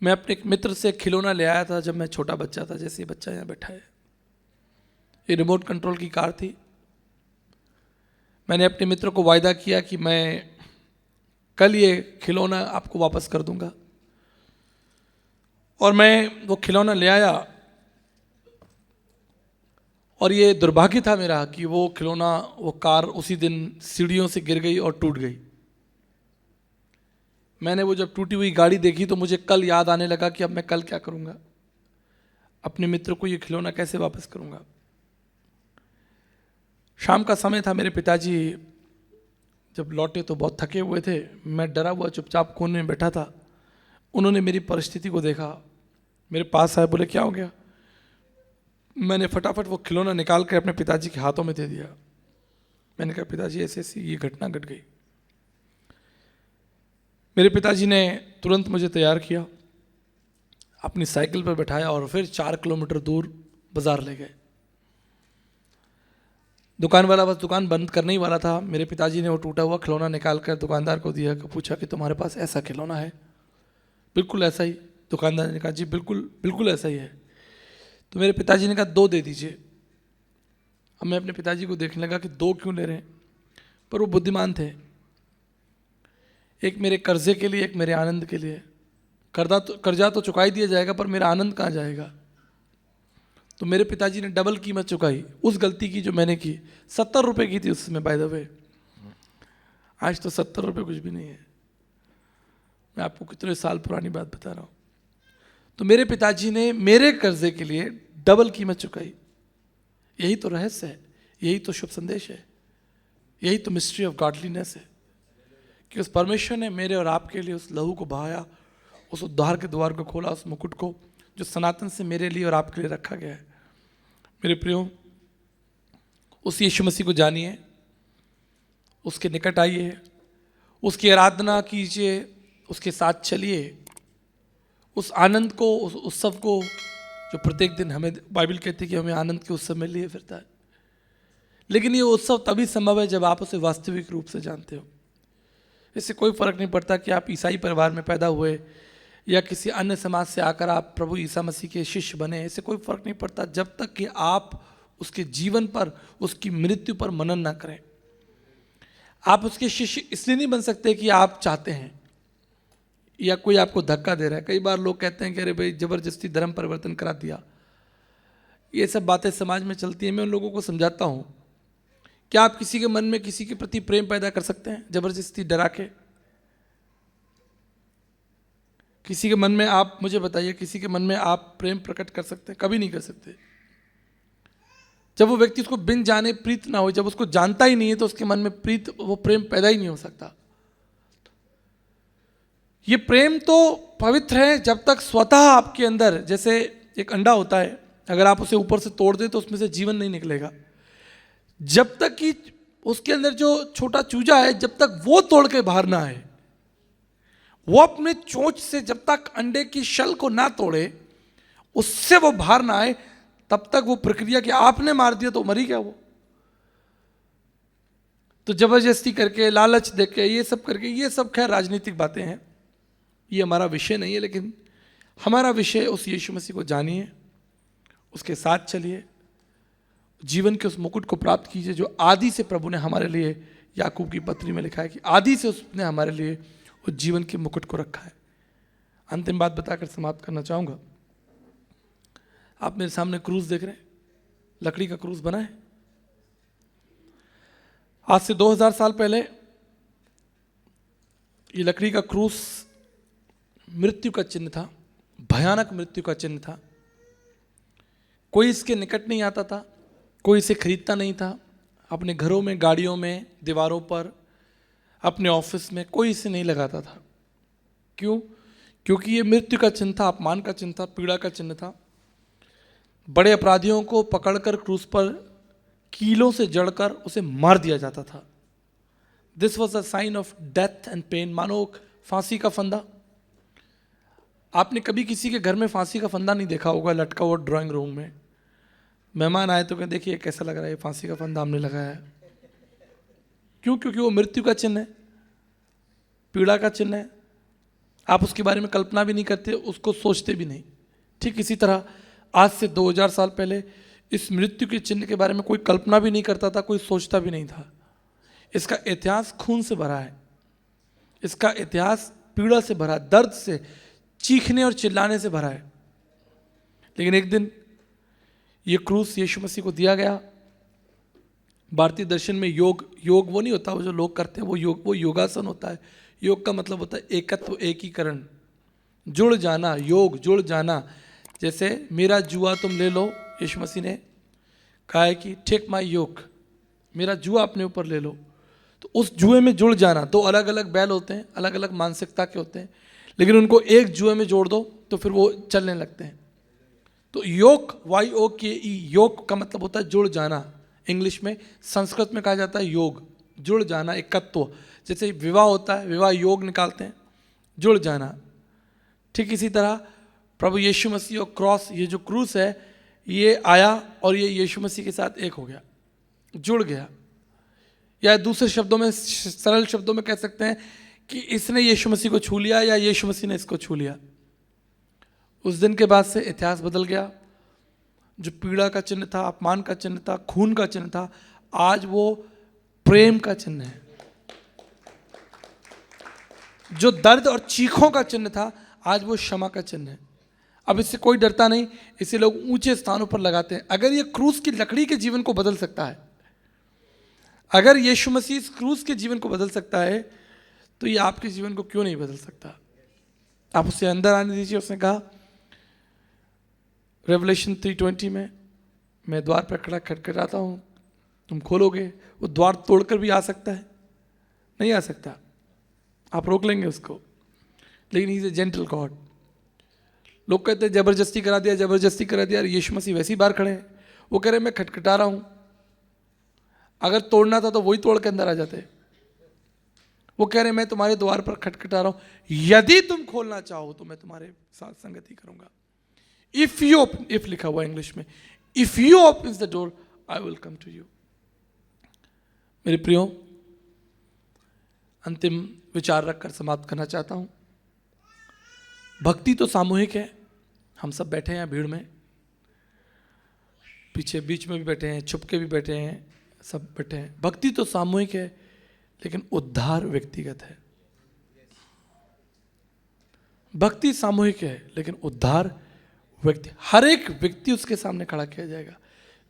मैं अपने एक मित्र से खिलौना ले आया था जब मैं छोटा बच्चा था, जैसे ये बच्चा यहाँ बैठा है। ये रिमोट कंट्रोल की कार थी। मैंने अपने मित्र को वायदा किया कि मैं कल ये खिलौना आपको वापस कर दूंगा, और मैं वो खिलौना ले आया। और ये दुर्भाग्य था मेरा कि वो खिलौना, वो कार उसी दिन सीढ़ियों से गिर गई और टूट गई। मैंने वो जब टूटी हुई गाड़ी देखी तो मुझे कल याद आने लगा कि अब मैं कल क्या करूंगा, अपने मित्र को ये खिलौना कैसे वापस करूंगा। शाम का समय था। मेरे पिताजी जब लौटे तो बहुत थके हुए थे। मैं डरा हुआ चुपचाप कोने में बैठा था। उन्होंने मेरी परिस्थिति को देखा, मेरे पास आए, बोले क्या हो गया। मैंने फटाफट वो खिलौना निकाल कर अपने पिताजी के हाथों में दे दिया। मैंने कहा पिताजी ऐसे ऐसी ये घटना घट गई। मेरे पिताजी ने तुरंत मुझे तैयार किया, अपनी साइकिल पर बैठाया और फिर 4 किलोमीटर दूर बाजार ले गए। दुकान वाला बस दुकान बंद करने ही वाला था। मेरे पिताजी ने वो टूटा हुआ खिलौना निकाल कर दुकानदार को दिया, पूछा कि तुम्हारे पास ऐसा खिलौना है? बिल्कुल ऐसा ही। दुकानदार ने कहा जी बिल्कुल बिल्कुल ऐसा ही है। तो मेरे पिताजी ने कहा 2 दे दीजिए। अब मैं अपने पिताजी को देखने लगा कि 2 क्यों ले रहे हैं, पर वो बुद्धिमान थे। एक मेरे कर्जे के लिए, एक मेरे आनंद के लिए। कर्जा तो चुकाई दिया जाएगा, पर मेरा आनंद कहाँ जाएगा। तो मेरे पिताजी ने डबल कीमत चुकाई उस गलती की जो मैंने की। 70 रुपये की थी उस समय, बाय द वे। आज तो 70 रुपये कुछ भी नहीं है। मैं आपको कितने साल पुरानी बात बता रहा हूँ। तो मेरे पिताजी ने मेरे कर्जे के लिए डबल कीमत चुकाई। यही तो रहस्य है, यही तो शुभ संदेश है, यही तो मिस्ट्री ऑफ गॉडलीनेस है कि उस परमेश्वर ने मेरे और आपके लिए उस लहू को बहाया, उस उद्धार के द्वार को खोला, उस मुकुट को जो सनातन से मेरे लिए और आपके लिए रखा गया है। मेरे प्रियो, उस यीशु मसीह को जानिए, उसके निकट आइए, उसकी आराधना कीजिए, उसके साथ चलिए, उस आनंद को, उस उत्सव को जो प्रत्येक दिन हमें बाइबल कहती है कि हमें आनंद के उत्सव में लिए फिरता है। लेकिन ये उत्सव तभी संभव है जब आप उसे वास्तविक रूप से जानते हो। इससे कोई फर्क नहीं पड़ता कि आप ईसाई परिवार में पैदा हुए या किसी अन्य समाज से आकर आप प्रभु ईसा मसीह के शिष्य बने, इससे कोई फर्क नहीं पड़ता जब तक कि आप उसके जीवन पर, उसकी मृत्यु पर मनन ना करें। आप उसके शिष्य इसलिए नहीं बन सकते कि आप चाहते हैं या कोई आपको धक्का दे रहा है। कई बार लोग कहते हैं कि अरे भाई जबरदस्ती धर्म परिवर्तन करा दिया, ये सब बातें समाज में चलती हैं। मैं उन लोगों को समझाता हूँ, क्या आप किसी के मन में किसी के प्रति प्रेम पैदा कर सकते हैं जबरदस्ती डरा के? किसी के मन में, आप मुझे बताइए, किसी के मन में आप प्रेम प्रकट कर सकते हैं? कभी नहीं कर सकते। जब वो व्यक्ति उसको बिन जाने प्रीत ना हो, जब उसको जानता ही नहीं है, तो उसके मन में प्रीत, वो प्रेम पैदा ही नहीं हो सकता। ये प्रेम तो पवित्र है जब तक स्वतः आपके अंदर, जैसे एक अंडा होता है, अगर आप उसे ऊपर से तोड़ दें तो उसमें से जीवन नहीं निकलेगा। जब तक कि उसके अंदर जो छोटा चूजा है, जब तक वो तोड़ के बाहर ना आए, वो अपने चोंच से जब तक अंडे की शल को ना तोड़े, उससे वो बाहर ना आए, तब तक वो प्रक्रिया कि आपने मार दिया तो मर ही गया वो। तो जबरदस्ती करके, लालच देके, ये सब करके, ये सब खैर राजनीतिक बातें हैं, ये हमारा विषय नहीं है। लेकिन हमारा विषय उस यीशु मसीह को जानिए, उसके साथ चलिए, जीवन के उस मुकुट को प्राप्त कीजिए जो आदि से प्रभु ने हमारे लिए, याकूब की पत्री में लिखा है कि आदि से उसने हमारे लिए उस जीवन के मुकुट को रखा है। अंतिम बात बताकर समाप्त करना चाहूँगा। आप मेरे सामने क्रूस देख रहे हैं, लकड़ी का क्रूस बना है। आज से 2000 साल पहले ये लकड़ी का क्रूस मृत्यु का चिन्ह था, भयानक मृत्यु का चिन्ह था। कोई इसके निकट नहीं आता था, कोई इसे खरीदता नहीं था। अपने घरों में, गाड़ियों में, दीवारों पर, अपने ऑफिस में कोई इसे नहीं लगाता था। क्यों? क्योंकि ये मृत्यु का चिन्ह था, अपमान का चिन्ह था, पीड़ा का चिन्ह था। बड़े अपराधियों को पकड़कर क्रूस पर कीलों से जड़कर उसे मार दिया जाता था। This was a sign of death and pain, मानो फांसी का फंदा। आपने कभी किसी के घर में फांसी का फंदा नहीं देखा होगा लटका हुआ ड्राइंग रूम में। मेहमान आए तो कहें देखिए कैसा लग रहा है, फांसी का फंदा हमने लगाया है। क्यों? क्योंकि वो मृत्यु का चिन्ह है, पीड़ा का चिन्ह है। आप उसके बारे में कल्पना भी नहीं करते, उसको सोचते भी नहीं। ठीक इसी तरह आज से 2000 साल पहले इस मृत्यु के चिन्ह के बारे में कोई कल्पना भी नहीं करता था, कोई सोचता भी नहीं था। इसका इतिहास खून से भरा है, इसका इतिहास पीड़ा से भरा, दर्द से, चीखने और चिल्लाने से भरा है। लेकिन एक दिन ये क्रूस यीशु मसीह को दिया गया। भारतीय दर्शन में योग वो नहीं होता वो जो लोग करते हैं, वो योगासन होता है। योग का मतलब होता है एकत्व, एकीकरण, जुड़ जाना, योग जुड़ जाना। जैसे मेरा जुआ तुम ले लो, यीशु मसीह ने कहा है कि टेक माय योक, मेरा जुआ अपने ऊपर ले लो। तो उस जुए में जुड़ जाना। दो अलग अलग बैल होते हैं, अलग अलग मानसिकता के होते हैं, लेकिन उनको एक जुए में जोड़ दो तो फिर वो चलने लगते हैं। तो योग, YOKE, योग का मतलब होता है जुड़ जाना। इंग्लिश में, संस्कृत में कहा जाता है योग, जुड़ जाना, एकत्व। जैसे विवाह होता है, विवाह योग निकालते हैं, जुड़ जाना। ठीक इसी तरह प्रभु यीशु मसीह और क्रॉस, ये जो क्रूस है, ये आया और ये यीशु मसीह के साथ एक हो गया, जुड़ गया। या दूसरे शब्दों में, सरल शब्दों में कह सकते हैं कि इसने यीशु मसीह को छू लिया या यीशु मसीह ने इसको छू लिया। उस दिन के बाद से इतिहास बदल गया। जो पीड़ा का चिन्ह था, अपमान का चिन्ह था, खून का चिन्ह था, आज वो प्रेम का चिन्ह है। जो दर्द और चीखों का चिन्ह था, आज वो क्षमा का चिन्ह है। अब इससे कोई डरता नहीं, इसे लोग ऊंचे स्थानों पर लगाते हैं। अगर ये क्रूस की लकड़ी के जीवन को बदल सकता है, अगर यीशु मसीह इस क्रूस के जीवन को बदल सकता है, तो ये आपके जीवन को क्यों नहीं बदल सकता? आप उसे अंदर आने दीजिए। उसने कहा रेवलेशन 3:20 में, मैं द्वार पर खड़ा खटखटाता हूँ, तुम खोलोगे। वो द्वार तोड़कर भी आ सकता है? नहीं आ सकता, आप रोक लेंगे उसको। लेकिन he is a gentle God. लोग कहते हैं जबरदस्ती करा दिया, जबरदस्ती करा दिया। यीशु मसीह वैसे ही बाहर खड़े हैं, वो कह रहे हैं मैं खटखटा रहा हूँ। अगर तोड़ना था तो वही तोड़ के अंदर आ जाते। वो कह रहे हैं मैं तुम्हारे द्वार पर खटखटा रहा हूँ, यदि तुम खोलना चाहो तो मैं तुम्हारे साथ संगति करूंगा। इफ यू ओपन, इफ लिखा हुआ इंग्लिश में, if you open the door I will come to you. मेरे प्रियो, अंतिम विचार रखकर समाप्त करना चाहता हूं। भक्ति तो सामूहिक है, हम सब बैठे हैं भीड़ में, पीछे बीच में भी बैठे हैं, छुप के भी बैठे हैं, सब बैठे हैं। भक्ति तो सामूहिक है, लेकिन उद्धार व्यक्तिगत है। भक्ति सामूहिक है, लेकिन उद्धार व्यक्ति, हर एक व्यक्ति उसके सामने खड़ा किया जाएगा।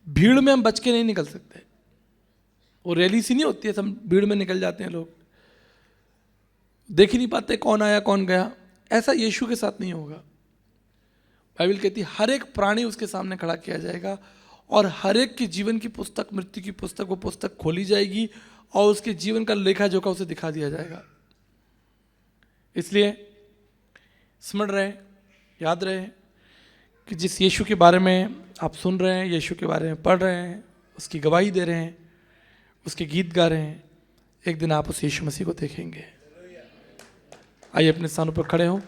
भीड़ में हम बच के नहीं निकल सकते। वो रैली सी नहीं होती है, सब भीड़ में निकल जाते हैं, लोग देख ही नहीं पाते कौन आया कौन गया। ऐसा यीशु के साथ नहीं होगा। बाइबल कहती है हर एक प्राणी उसके सामने खड़ा किया जाएगा और हर एक के जीवन की पुस्तक, मृत्यु की पुस्तक, वो पुस्तक खोली जाएगी और उसके जीवन का लेखा जोखा उसे दिखा दिया जाएगा। इसलिए स्मरण रहे, याद रहे कि जिस यीशु के बारे में आप सुन रहे हैं, यीशु के बारे में पढ़ रहे हैं, उसकी गवाही दे रहे हैं, उसके गीत गा रहे हैं, एक दिन आप उस यीशु मसीह को देखेंगे। आइए अपने स्थानों पर खड़े हों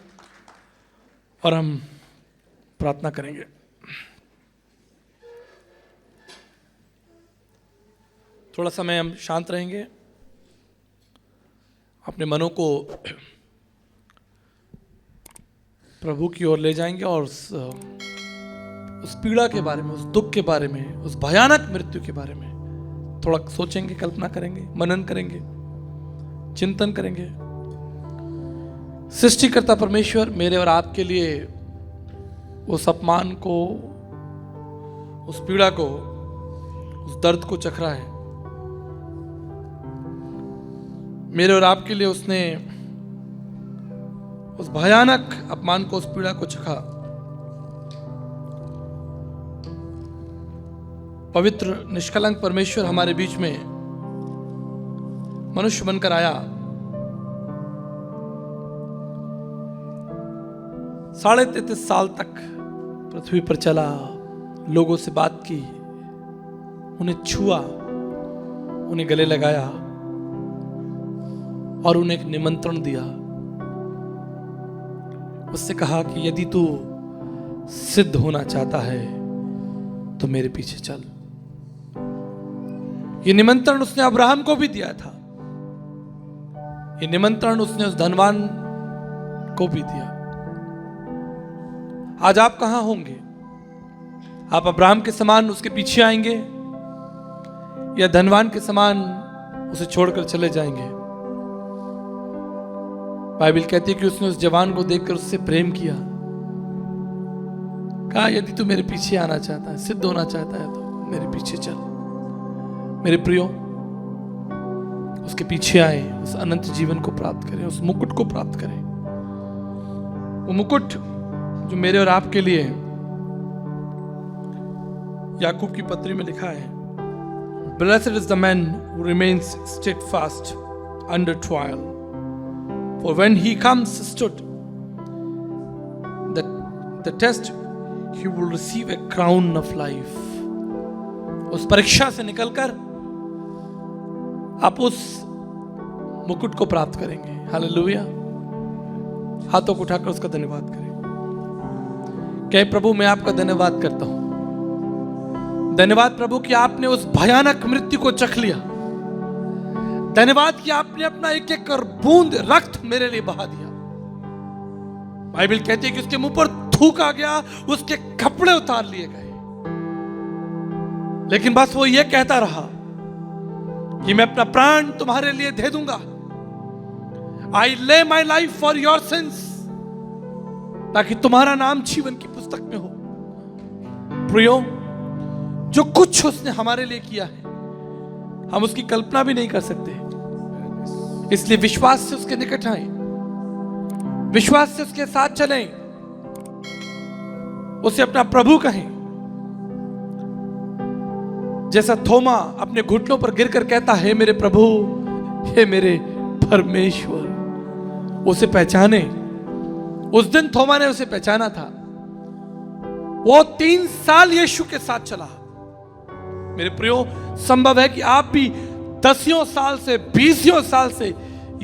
और हम प्रार्थना करेंगे। थोड़ा समय हम शांत रहेंगे, अपने मनों को प्रभु की ओर ले जाएंगे और उस पीड़ा के बारे में, उस दुख के बारे में, उस भयानक मृत्यु के बारे में थोड़ा सोचेंगे, कल्पना करेंगे, मनन करेंगे, चिंतन करेंगे। सृष्टिकर्ता परमेश्वर मेरे और आपके लिए उस अपमान को, उस पीड़ा को, उस दर्द को चख रहा है। मेरे और आपके लिए उसने उस भयानक अपमान को, उस पीड़ा को चखा। पवित्र निष्कलंक परमेश्वर हमारे बीच में मनुष्य बनकर आया। 33.5 साल तक पृथ्वी पर चला, लोगों से बात की, उन्हें छुआ, उन्हें गले लगाया और उन्हें एक निमंत्रण दिया। उससे कहा कि यदि तू सिद्ध होना चाहता है तो मेरे पीछे चल। ये निमंत्रण उसने अब्राहम को भी दिया था। ये निमंत्रण उसने उस धनवान को भी दिया। आज आप कहां होंगे? आप अब्राहम के समान उसके पीछे आएंगे या धनवान के समान उसे छोड़कर चले जाएंगे? बाइबल कहती है कि उसने उस जवान को देखकर उससे प्रेम किया। कहा यदि तू मेरे पीछे आना चाहता है, सिद्ध होना चाहता है तो मेरे पीछे चल। मेरे प्रियो, उसके पीछे आए, उस अनंत जीवन को प्राप्त करें, उस मुकुट को प्राप्त करें। वो मुकुट जो मेरे और आपके लिए याकूब की पत्री में लिखा है, Blessed is the man who remains steadfast under trial, for when he comes stood the test, he will receive a crown of life. उस परीक्षा से निकलकर आप उस मुकुट को प्राप्त करेंगे। हालेलुया। हाथों को उठाकर उसका धन्यवाद करें। कहे प्रभु मैं आपका धन्यवाद करता हूं। धन्यवाद प्रभु कि आपने उस भयानक मृत्यु को चख लिया। धन्यवाद कि आपने अपना एक एक बूंद रक्त मेरे लिए बहा दिया। बाइबल कहती है कि उसके मुंह पर थूका गया, उसके कपड़े उतार लिए गए, लेकिन बस वो ये कहता रहा कि मैं अपना प्राण तुम्हारे लिए दे दूंगा। आई ले my life for your sins, ताकि तुम्हारा नाम जीवन की पुस्तक में हो। प्रियो, जो कुछ उसने हमारे लिए किया है हम उसकी कल्पना भी नहीं कर सकते। इसलिए विश्वास से उसके निकट आए, विश्वास से उसके साथ चलें, उसे अपना प्रभु कहें। जैसा थोमा अपने घुटनों पर गिरकर कहता है, मेरे प्रभु, हे मेरे परमेश्वर, उसे पहचाने। उस दिन थोमा ने उसे पहचाना था। वो 3 साल यीशु के साथ चला। मेरे प्रियो, संभव है कि आप भी 10 साल से 20 साल से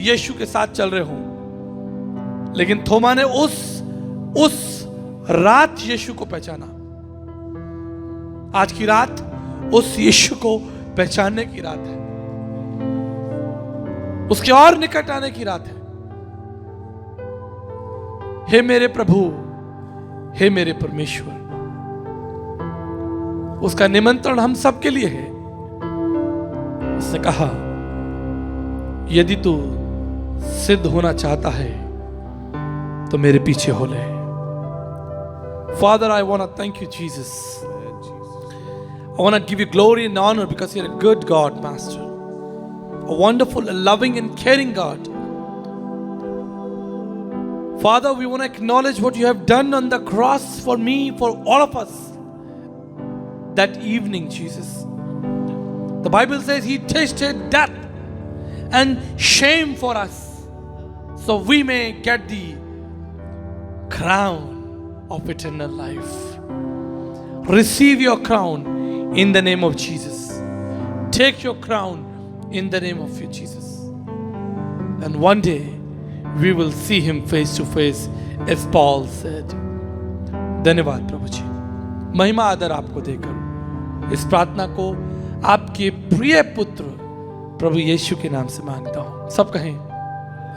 यीशु के साथ चल रहे हो, लेकिन थोमा ने उस रात यीशु को पहचाना। आज की रात उस यीशु को पहचानने की रात है, उसके और निकट आने की रात है। हे मेरे प्रभु, हे मेरे परमेश्वर, उसका निमंत्रण हम सबके लिए है। उसने कहा, यदि तू सिद्ध होना चाहता है तो मेरे पीछे हो ले। Father, I want to thank you, Jesus. I want to give you glory and honor because you're a good God, Master. A wonderful, a loving and caring God. Father, we want to acknowledge what you have done on the cross for me, for all of us. That evening, Jesus. The Bible says he tasted death and shame for us, so we may get the crown of eternal life. Receive your crown in the name of Jesus. Take your crown in the name of Jesus. And one day we will see him face to face, as Paul said. धन्यवाद प्रभु जी, महिमा आदर आपको देकर इस प्रार्थना को आपके प्रिय पुत्र प्रभु यीशु के नाम से मांगता हूं। सब कहें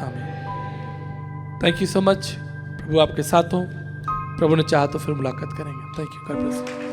आमीन। Thank you so much. प्रभु आपके साथ हो। प्रभु ने चाहा तो फिर मुलाकात करेंगे। Thank you. God bless you.